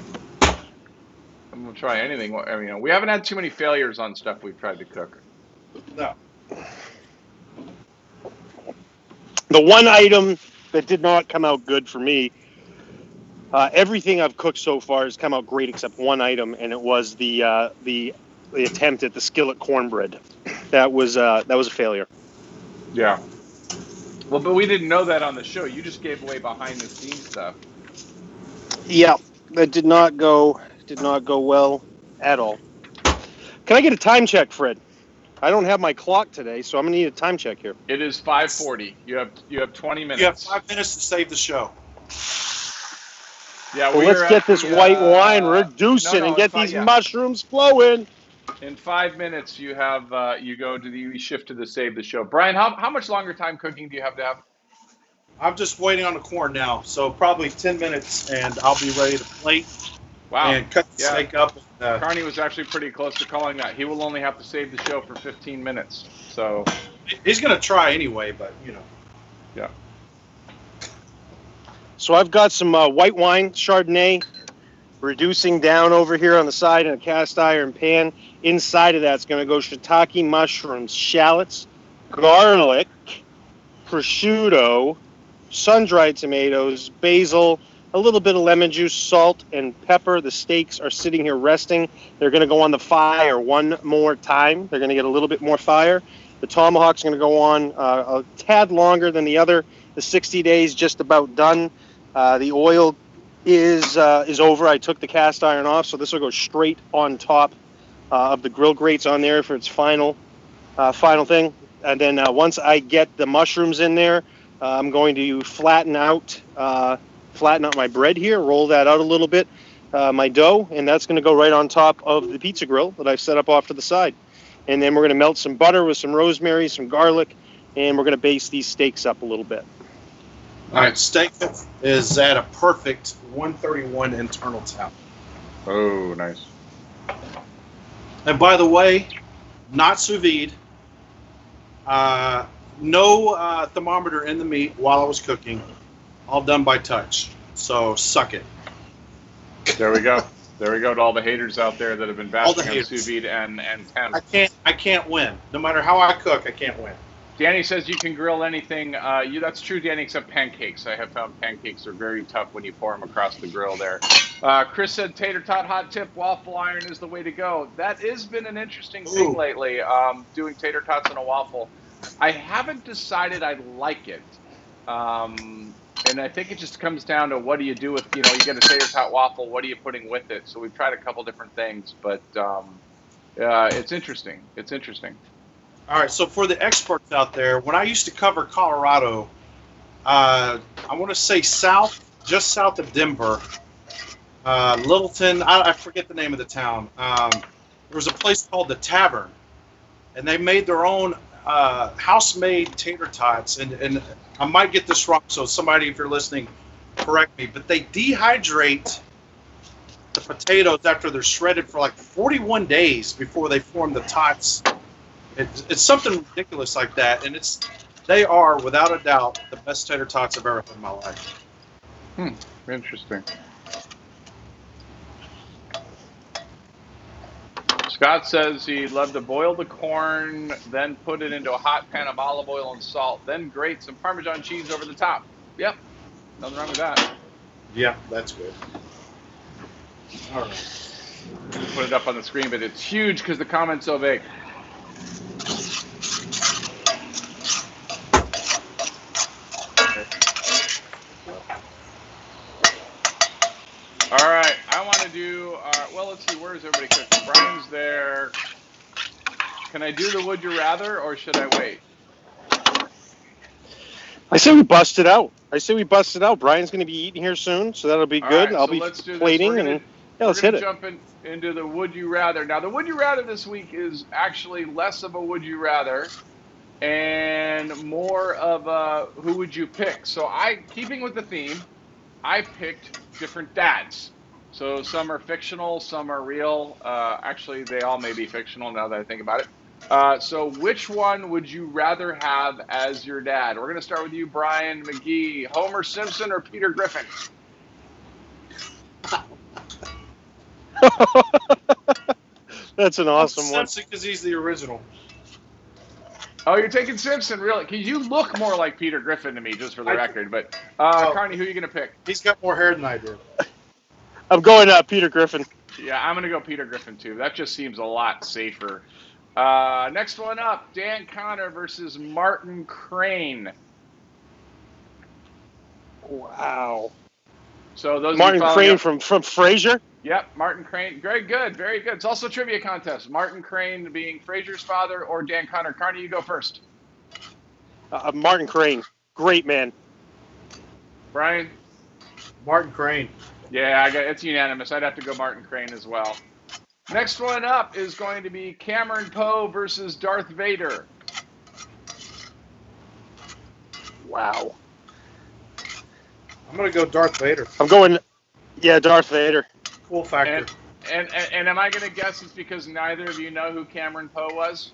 I'm gonna try anything. I mean, we haven't had too many failures on stuff we've tried to cook. No. The one item that did not come out good for me, everything I've cooked so far has come out great except one item, and it was the attempt at the skillet cornbread. That was a failure. Yeah. Well, but we didn't know that on the show. You just gave away behind the scenes stuff. Yeah, that did not go well at all. Can I get a time check, Fred? I don't have my clock today, so I'm gonna need a time check here. It is 5:40. You have 20 minutes. You have 5 minutes to save the show. Yeah, well, let's get this white wine reducing and get these mushrooms flowing. In 5 minutes, you have you shift to the save the show. Brian, how much longer time cooking do you have to have? I'm just waiting on the corn now, so probably 10 minutes, and I'll be ready to plate. Wow. And cut the steak up. Carney was actually pretty close to calling that. He will only have to save the show for 15 minutes. So he's going to try anyway, but, you know. Yeah. So I've got some white wine, Chardonnay, reducing down over here on the side in a cast iron pan. Inside of that's going to go shiitake mushrooms, shallots, garlic, prosciutto, sun-dried tomatoes, basil, a little bit of lemon juice, salt, and pepper. The steaks are sitting here resting. They're going to go on the fire one more time. They're going to get a little bit more fire. The tomahawk's going to go on a tad longer than the other. The 60 days just about done. The oil is over. I took the cast iron off, so this will go straight on top of the grill grates on there for its final thing. And then once I get the mushrooms in there, I'm going to flatten out my bread here, roll that out a little bit, my dough, and that's going to go right on top of the pizza grill that I've set up off to the side. And then we're going to melt some butter with some rosemary, some garlic, and we're going to baste these steaks up a little bit. All right, steak is at a perfect 131 internal temp. Oh, nice. And by the way, not sous vide. No thermometer in the meat while I was cooking. All done by touch. So suck it. There we go. There we go to all the haters out there that have been bashing on sous vide and temp. I can't win. No matter how I cook, I can't win. Danny says you can grill anything. That's true, Danny, except pancakes. I have found pancakes are very tough when you pour them across the grill there. Chris said tater tot hot tip, waffle iron is the way to go. That has been an interesting thing lately, doing tater tots in a waffle. I haven't decided I like it. And I think it just comes down to what do you do with, you get a tater tot waffle, what are you putting with it? So we've tried a couple different things, but it's interesting. It's interesting. All right, so for the experts out there, when I used to cover Colorado, I want to say just south of Denver, Littleton, I forget the name of the town. There was a place called the Tavern, and they made their own house-made tater tots, and I might get this wrong, so somebody, if you're listening, correct me, but they dehydrate the potatoes after they're shredded for like 41 days before they form the tots. It's something ridiculous like that, and they are, without a doubt, the best tater tots I've ever had in my life. Interesting. Scott says he'd love to boil the corn, then put it into a hot pan of olive oil and salt, then grate some Parmesan cheese over the top. Yep, nothing wrong with that. Yeah, that's good. All right. Put it up on the screen, but it's huge because the comment's so big. All right, I want to do, let's see, where is everybody cooking? Brian's there. Can I do the would you rather, or should I wait? I say we bust it out. Brian's going to be eating here soon, so that'll be good. Right, I'll be plating, and let's hit it. Jump into the would you rather. Now, the would you rather this week is actually less of a would you rather and more of a who would you pick. So keeping with the theme, I picked different dads. So some are fictional, some are real. Actually, they all may be fictional now that I think about it. So which one would you rather have as your dad? We're going to start with you, Brian McGee. Homer Simpson or Peter Griffin? That's an awesome one. Simpson, because he's the original. Oh, you're taking Simpson, really? Because you look more like Peter Griffin to me, just for the record. But, Carney, who are you going to pick? He's got more hair than I do. I'm going Peter Griffin. Yeah, I'm going to go Peter Griffin, too. That just seems a lot safer. Next one up, Dan Connor versus Martin Crane. Wow. So those Martin are you following Crane up. from Frasier. Yep, Martin Crane. Very good, very good. It's also a trivia contest. Martin Crane being Frasier's father or Dan Connor. Carney, you go first. Martin Crane, great man. Brian? Martin Crane. Yeah, it's unanimous. I'd have to go Martin Crane as well. Next one up is going to be Cameron Poe versus Darth Vader. Wow. I'm gonna go Darth Vader. I'm going. Yeah, Darth Vader. Cool factor. And am I going to guess it's because neither of you know who Cameron Poe was?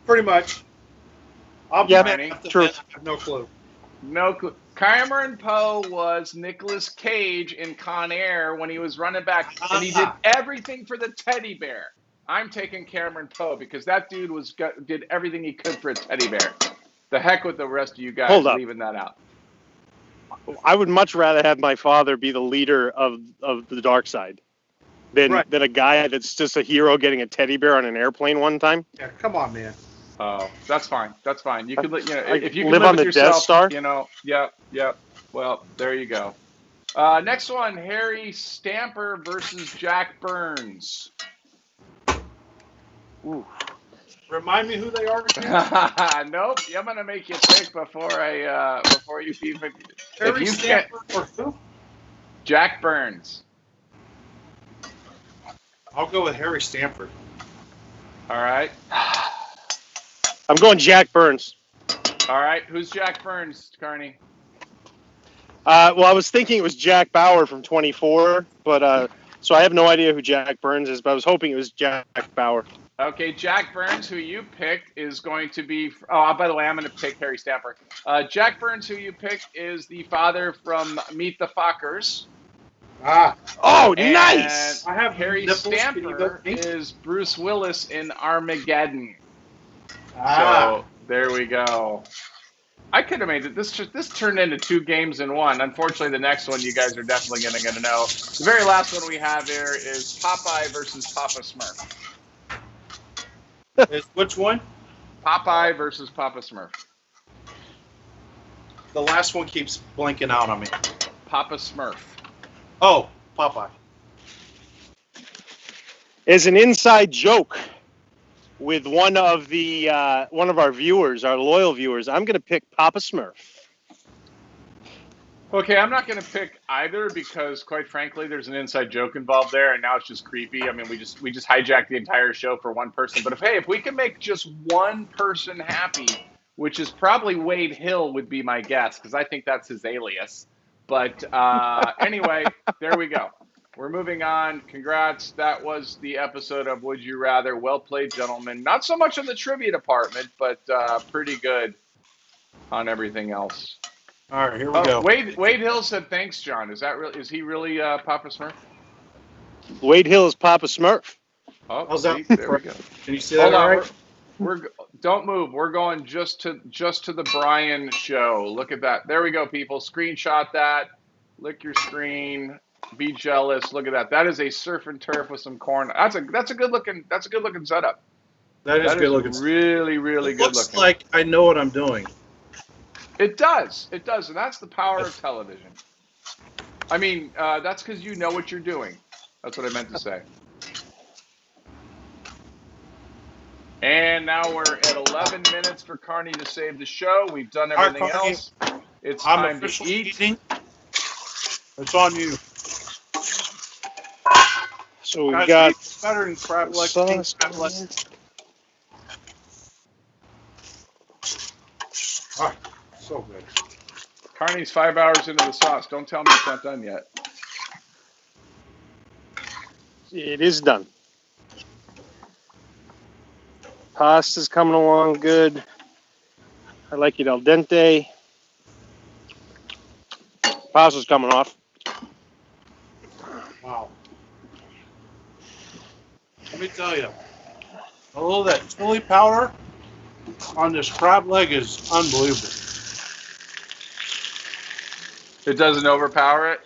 Pretty much. I'll be Yeah, mad Manny. at the True. man. I have no clue. No clue. Cameron Poe was Nicolas Cage in Con Air when he was running back, and he did everything for the teddy bear. I'm taking Cameron Poe because that dude did everything he could for a teddy bear. The heck with the rest of you guys Hold up. leaving that out. I would much rather have my father be the leader of the dark side than a guy that's just a hero getting a teddy bear on an airplane one time. Yeah, come on, man. Oh, that's fine. That's fine. You could, if you can live on with the yourself, Death Star. Yep. Well, there you go. Next one, Harry Stamper versus Jack Byrnes. Ooh. Remind me who they are again. Nope. I'm gonna make you pick before you even. Harry if you Stamper or who? Jack Byrnes. I'll go with Harry Stamper. All right. I'm going Jack Byrnes. All right. Who's Jack Byrnes, Carney? Well, I was thinking it was Jack Bauer from 24, but so I have no idea who Jack Byrnes is, but I was hoping it was Jack Bauer. Okay, Jack Byrnes, who you picked, is going to be. Oh, by the way, I'm going to pick Harry Stamper. Jack Byrnes, who you picked, is the father from Meet the Fockers. Oh, And nice! I have Harry nipples. Stamper is Bruce Willis in Armageddon. Ah. So there we go. I could have made it. This turned into 2 games in 1. Unfortunately, the next one you guys are definitely going to know. The very last one we have here is Popeye versus Papa Smurf. Which one? Popeye versus Papa Smurf. The last one keeps blinking out on me. Papa Smurf. Oh, Popeye. As an inside joke with one of our viewers, our loyal viewers, I'm going to pick Papa Smurf. Okay, I'm not going to pick either because, quite frankly, there's an inside joke involved there, and now it's just creepy. I mean, we just hijacked the entire show for one person. But if we can make just one person happy, which is probably Wade Hill would be my guess because I think that's his alias. But anyway, there we go. We're moving on. Congrats. That was the episode of Would You Rather. Well played, gentlemen. Not so much in the trivia department, but pretty good on everything else. All right, here we go. Wade Hill said thanks, John. Is he really Papa Smurf? Wade Hill is Papa Smurf. Oh, How's see, that? there we go. Can you see that? Hold on, Right? we're don't move. We're going just to the Brian show. Look at that. There we go, people. Screenshot that. Lick your screen. Be jealous. Look at that. That is a surf and turf with some corn. That's a good looking setup. That is good looking. Really, really good Looks looking. like I know what I'm doing. It does, and that's the power of television. I mean, that's because you know what you're doing. That's what I meant to say. And now we're at 11 minutes for Carney to save the show. We've done everything else. It's time to eat. Eating. It's on you. So we Guys, got meat's better than crab leg. sauce. Crab leg. Oh, so good. Carney's 5 hours into the sauce. Don't tell me it's not done yet. It is done. Pasta's coming along good. I like it al dente. Pasta's coming off. Wow. Let me tell you, a little of that chili powder on this crab leg is unbelievable. It doesn't overpower it?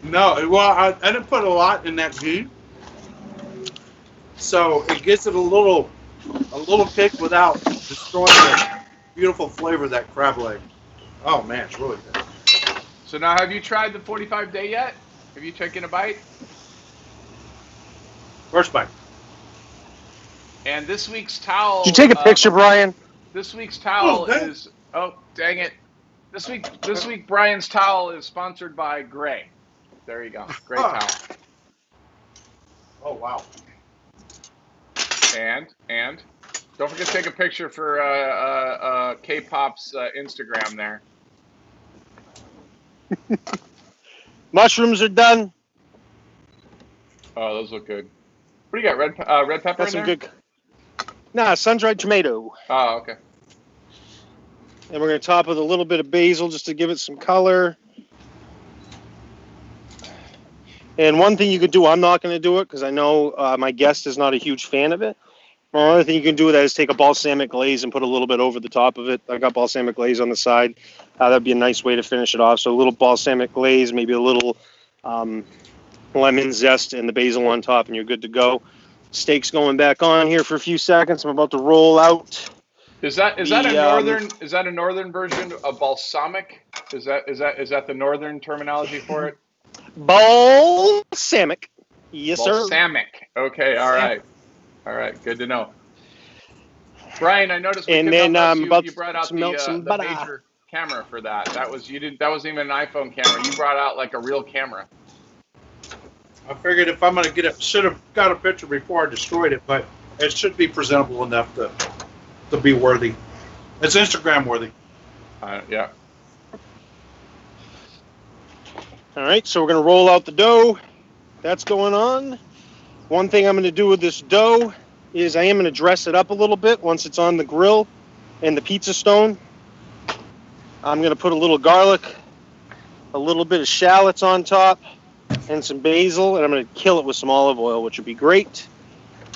No, well, I didn't put a lot in that ghee, so it gives it a little kick without destroying the beautiful flavor of that crab leg. Oh man, it's really good. So now, have you tried the 45-day yet? Have you taken a bite? First bite. And this week's towel. Did you take a picture, Brian? This week's towel is. Oh, dang it! This week, Brian's towel is sponsored by Gray. There you go, Gray towel. Oh wow! And don't forget to take a picture for K-Pop's Instagram there. Mushrooms are done. Oh, those look good. What do you got? Red pepper Got in some there? good. Nah, sun-dried tomato. Oh, okay. And we're going to top with a little bit of basil just to give it some color. And one thing you could do, I'm not going to do it because I know my guest is not a huge fan of it. One other thing you can do with that is take a balsamic glaze and put a little bit over the top of it. I got balsamic glaze on the side. That'd be a nice way to finish it off. So a little balsamic glaze, maybe a little lemon zest and the basil on top, and you're good to go. Steak's going back on here for a few seconds. I'm about to roll out. Is that a northern version of balsamic? Is that the northern terminology for it? Balsamic. Yes, sir. Balsamic. Okay, all right. All right, good to know. Brian, I noticed you brought out the major camera for that. That wasn't even an iPhone camera. You brought out like a real camera. I figured if I'm going to should have got a picture before I destroyed it, but it should be presentable enough to be worthy. It's Instagram worthy. Yeah. All right, so we're going to roll out the dough. That's going on. One thing I'm going to do with this dough is I am going to dress it up a little bit once it's on the grill and the pizza stone. I'm going to put a little garlic, a little bit of shallots on top, and some basil, and I'm going to kill it with some olive oil, which would be great.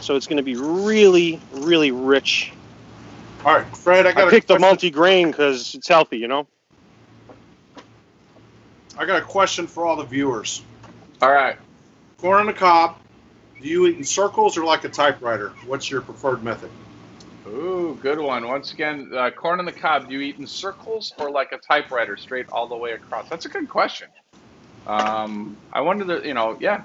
So it's going to be really, really rich. All right, Fred, I picked the multi-grain because it's healthy, you know? I got a question for all the viewers. All right. Corn on the cob, do you eat in circles or like a typewriter? What's your preferred method? Ooh, good one. Once again, corn on the cob, do you eat in circles or like a typewriter straight all the way across? That's a good question. I wonder yeah.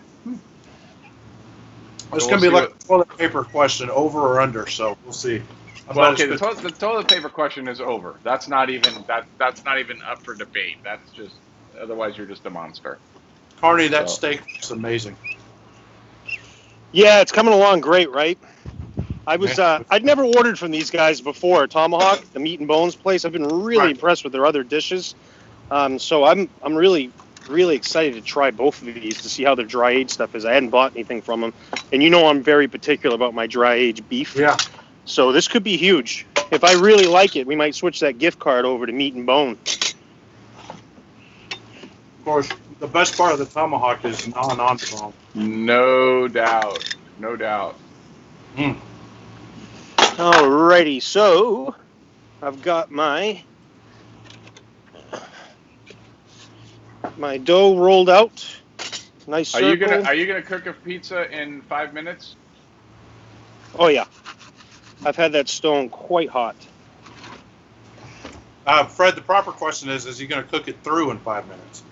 It's going to be like a toilet paper question, over or under, so we'll see. Well, okay, the toilet paper question is over. That's not even up for debate. That's just, otherwise you're just a monster. Carney, that steak is amazing. Yeah, it's coming along great, right? I'd never ordered from these guys before. Tomahawk, the meat and bones place. I've been really impressed with their other dishes. So I'm really excited to try both of these to see how their dry aged stuff is. I hadn't bought anything from them, and you know I'm very particular about my dry aged beef. Yeah. So this could be huge. If I really like it, we might switch that gift card over to meat and bone. Of course, the best part of the tomahawk is non-on-bone. No doubt. No doubt. Alrighty, so I've got my dough rolled out. Nice circle. Are you gonna cook a pizza in 5 minutes? Oh yeah. I've had that stone quite hot. Fred, the proper question is he going to cook it through in 5 minutes?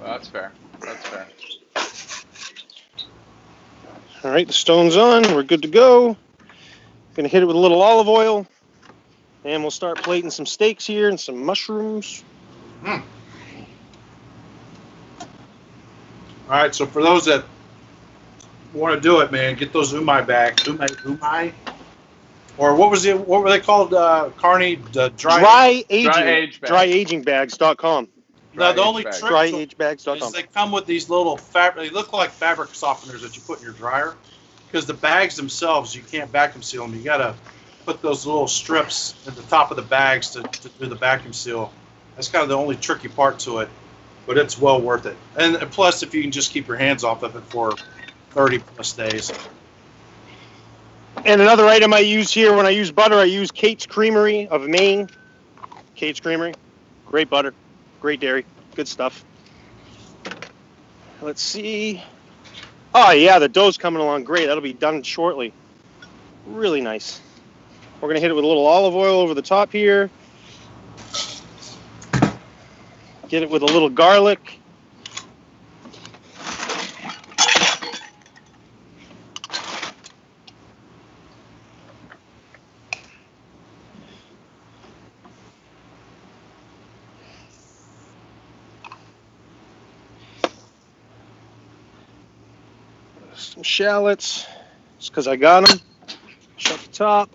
Well, that's fair. That's fair. All right, the stone's on. We're good to go. Gonna hit it with a little olive oil, and we'll start plating some steaks here and some mushrooms. All right, so for those that want to do it, man, get those umai bags. Umai? Or what were they called, Carney? Dryagingbags.com. No, the only trick Dryagingbags.com. is they come with these little they look like fabric softeners that you put in your dryer. Because the bags themselves, you can't vacuum seal them. You got to put those little strips at the top of the bags to do the vacuum seal. That's kind of the only tricky part to it, but it's well worth it. And plus, if you can just keep your hands off of it for 30 plus days. And another item I use here when I use butter, I use Kate's Creamery of Maine. Kate's Creamery. Great butter. Great dairy. Good stuff. Let's see. Oh, yeah, the dough's coming along great. That'll be done shortly. Really nice. We're going to hit it with a little olive oil over the top here. Get Get it with a little garlic. Some shallots, just because I got them. Shut the top.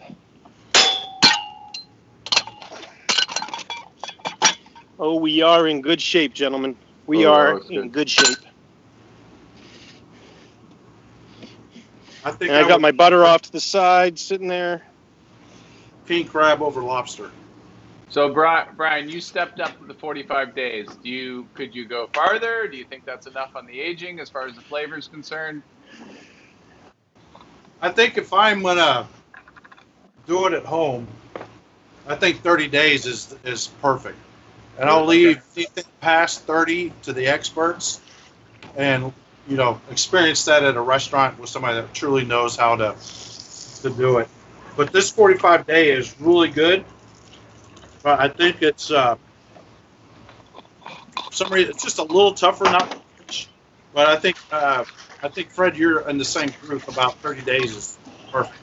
Oh, we are in good shape, gentlemen. We are in good shape. I got my butter off to the side, sitting there. King crab over lobster. So, Brian, you stepped up to the 45 days. Could you go farther? Do you think that's enough on the aging as far as the flavor is concerned? I think if I'm gonna do it at home, I think 30 days is perfect. And I'll leave anything past 30 to the experts, and experience that at a restaurant with somebody that truly knows how to do it. But this 45 day is really good. But I think it's for some reason it's just a little tougher, not much. But I think Fred, you're in the same group. About 30 days is perfect.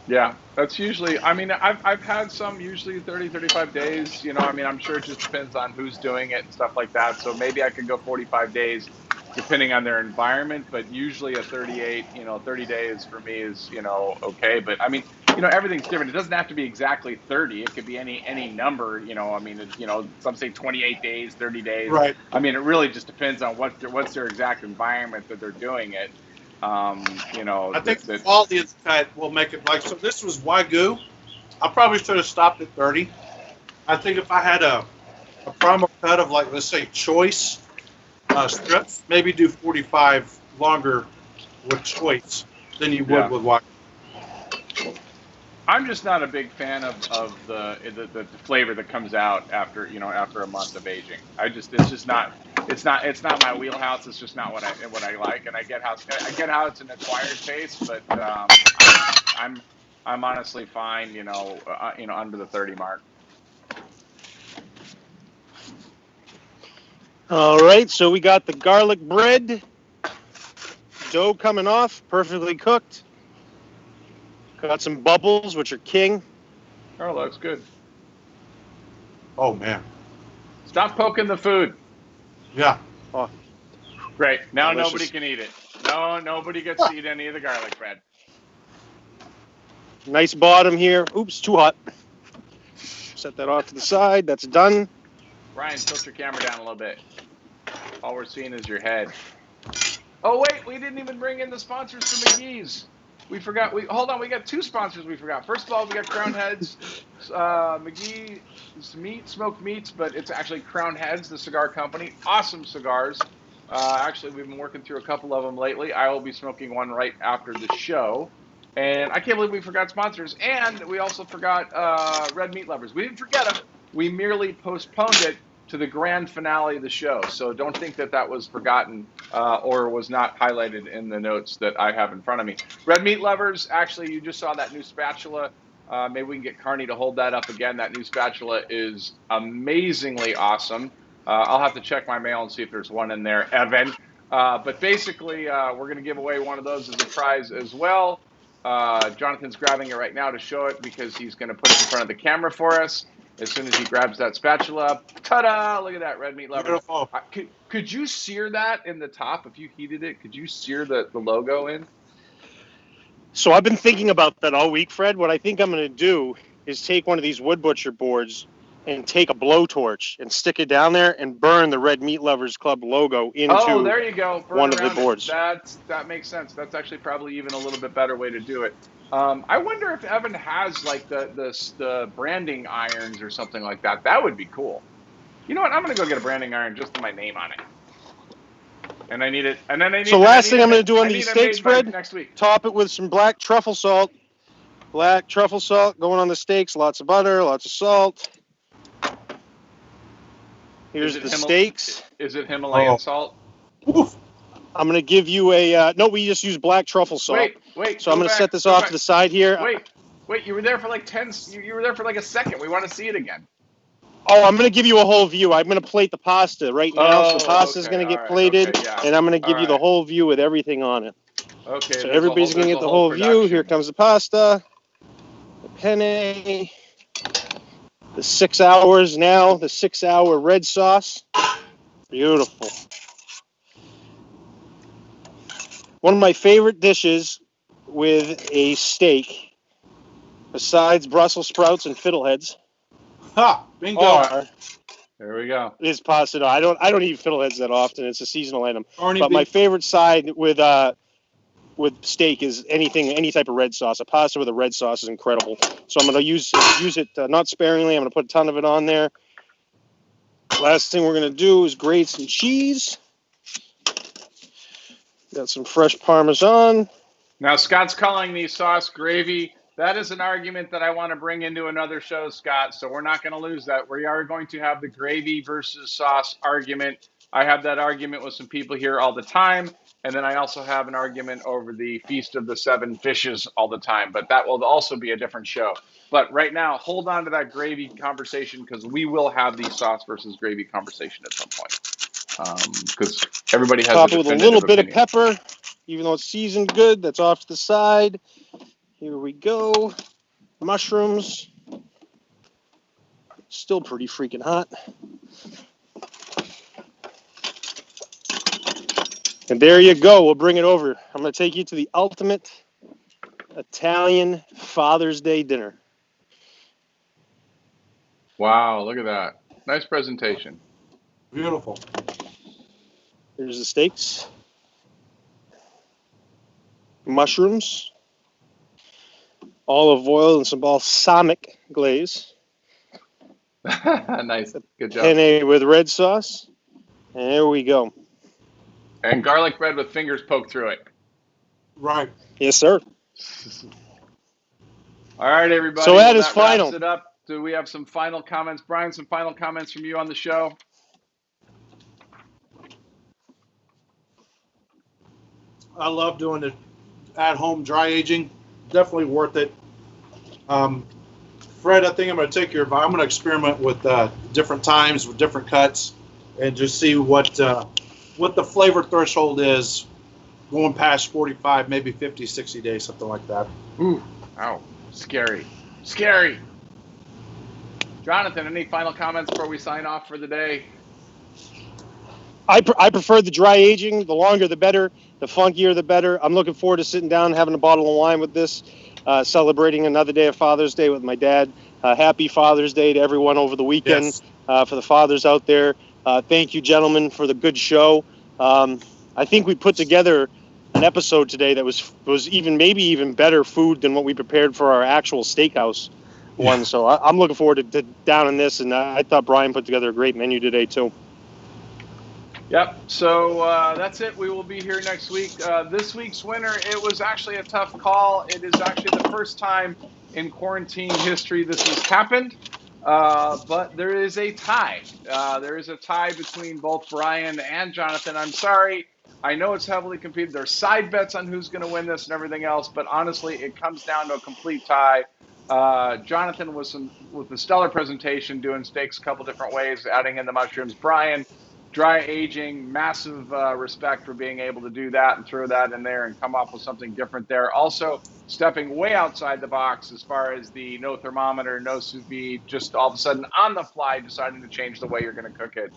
Yeah, that's usually, I mean, I've had some usually 30, 35 days, I'm sure it just depends on who's doing it and stuff like that. So maybe I could go 45 days depending on their environment, but usually a 30 days for me is, okay. But I mean, everything's different. It doesn't have to be exactly 30. It could be any number, some say 28 days, 30 days. Right. I mean, it really just depends on what's their exact environment that they're doing it. I think the quality of the cut will make it so this was Wagyu. I probably should have stopped at 30. I think if I had a promo cut of let's say choice strips, maybe do 45 longer with choice than you would with Wagyu. I'm just not a big fan of the flavor that comes out after a month of aging. It's not my wheelhouse. It's just not what I like, and I get how it's an acquired taste, but I'm honestly fine, under the 30 mark. All right, so we got the garlic bread, dough coming off, perfectly cooked. Got some bubbles, which are king. Oh, looks good. Oh man! Stop poking the food. Yeah. Oh. Great. Now Delicious. Nobody can eat it. No, nobody gets to eat any of the garlic bread. Nice bottom here. Oops, too hot. Set that off to the side. That's done. Brian, tilt your camera down a little bit. All we're seeing is your head. Oh wait, we didn't even bring in the sponsors for McGee's. We forgot. Hold on. We got two sponsors. We forgot. First of all, we got Crown Heads, McGee smoked meats, but it's actually Crown Heads, the cigar company. Awesome cigars. Actually, we've been working through a couple of them lately. I will be smoking one right after the show, and I can't believe we forgot sponsors. And we also forgot Red Meat Lovers. We didn't forget them. We merely postponed it to the grand finale of the show. So don't think that was forgotten or was not highlighted in the notes that I have in front of me. Red Meat Lovers, actually, you just saw that new spatula. Maybe we can get Carney to hold that up again. That new spatula is amazingly awesome. I'll have to check my mail and see if there's one in there, Evan. But basically, we're going to give away one of those as a prize as well. Jonathan's grabbing it right now to show it because he's going to put it in front of the camera for us. As soon as he grabs that spatula, ta-da! Look at that, Red Meat Lover. Beautiful. Could you sear that in the top if you heated it? Could you sear the logo in? So I've been thinking about that all week, Fred. What I think I'm going to do is take one of these wood butcher boards and take a blowtorch and stick it down there and burn the Red Meat Lovers Club logo into there you go. Burn one of the boards. That makes sense. That's actually probably even a little bit better way to do it. I wonder if Evan has like the branding irons or something like that. That would be cool. You know what? I'm gonna go get a branding iron just with my name on it. And I need it. And then I need. So last thing I'm gonna do on these steaks, Fred, next week. Top it with some black truffle salt. Black truffle salt going on the steaks. Lots of butter, lots of salt. Here's the steaks. Is it Himalayan salt? Oof. I'm going to give you a... no, we just use black truffle salt. Wait. So I'm going to set this off to the side here. Wait. You were there for like 10... You were there for like a second. We want to see it again. Oh, I'm going to give you a whole view. I'm going to plate the pasta right now. So the pasta's going to get plated, and I'm going to give you the whole view with everything on it. Okay. So everybody's going to get the whole view. Here comes the pasta, the penne, the 6 hours now, the 6 hour red sauce. Beautiful. One of my favorite dishes with a steak, besides Brussels sprouts and fiddleheads. Ha! Bingo. There we go. Is pasta. No, I don't eat fiddleheads that often. It's a seasonal item. Carney But my beef. favorite side with steak is any type of red sauce. A pasta with a red sauce is incredible. So I'm going to use it not sparingly. I'm going to put a ton of it on there. Last thing we're going to do is grate some cheese. Got some fresh Parmesan. Now, Scott's calling these sauce gravy. That is an argument that I want to bring into another show, Scott, so we're not going to lose that. We are going to have the gravy versus sauce argument. I have that argument with some people here all the time, and then I also have an argument over the Feast of the Seven Fishes all the time, but that will also be a different show. But right now, hold on to that gravy conversation because we will have the sauce versus gravy conversation at some point because everybody has Top a it with a definitive little bit of opinion. pepper, even though it's seasoned good. That's off to the side. Here we go. Mushrooms. Still pretty freaking hot. And there you go. We'll bring it over. I'm going to take you to the ultimate Italian Father's Day dinner. Wow, look at that. Nice presentation. Beautiful. Here's the steaks. Mushrooms. Olive oil and some balsamic glaze. Nice. Good job. Penne with red sauce. And there we go. And garlic bread with fingers poked through it. Right. Yes, sir. All right, everybody. So that is wraps final. It up. Do we have some final comments? Brian, some final comments from you on the show? I love doing the at-home dry aging. Definitely worth it. Fred, I think I'm going to take your advice. I'm going to experiment with different times with different cuts and just see what the flavor threshold is going past 45, maybe 50, 60 days, something like that. Ooh, ow, scary, scary. Jonathan, any final comments before we sign off for the day? I prefer the dry aging. The longer, the better. The funkier, the better. I'm looking forward to sitting down and having a bottle of wine with this, celebrating another day of Father's Day with my dad. Happy Father's Day to everyone over the weekend. Yes. For the fathers out there. Thank you, gentlemen, for the good show. I think we put together an episode today that was maybe even better food than what we prepared for our actual steakhouse one. So I'm looking forward to down in this, and I thought Brian put together a great menu today too. Yep. So that's it. We will be here next week. This week's winner, it was actually a tough call. It is actually the first time in quarantine history this has happened. But there is a tie. There is a tie between both Brian and Jonathan. I'm sorry. I know it's heavily competed. There's side bets on who's going to win this and everything else. But honestly, it comes down to a complete tie. Jonathan was with the stellar presentation, doing steaks a couple different ways, adding in the mushrooms. Brian, dry aging, massive respect for being able to do that and throw that in there and come up with something different there. Also, stepping way outside the box as far as the no thermometer, no sous vide, just all of a sudden on the fly deciding to change the way you're going to cook it.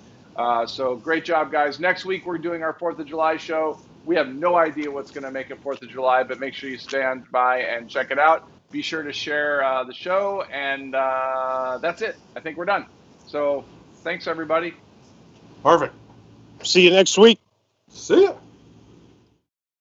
So great job, guys. Next week, we're doing our 4th of July show. We have no idea what's going to make it 4th of July, but make sure you stand by and check it out. Be sure to share the show, and that's it. I think we're done. So thanks, everybody. Perfect. See you next week. See ya.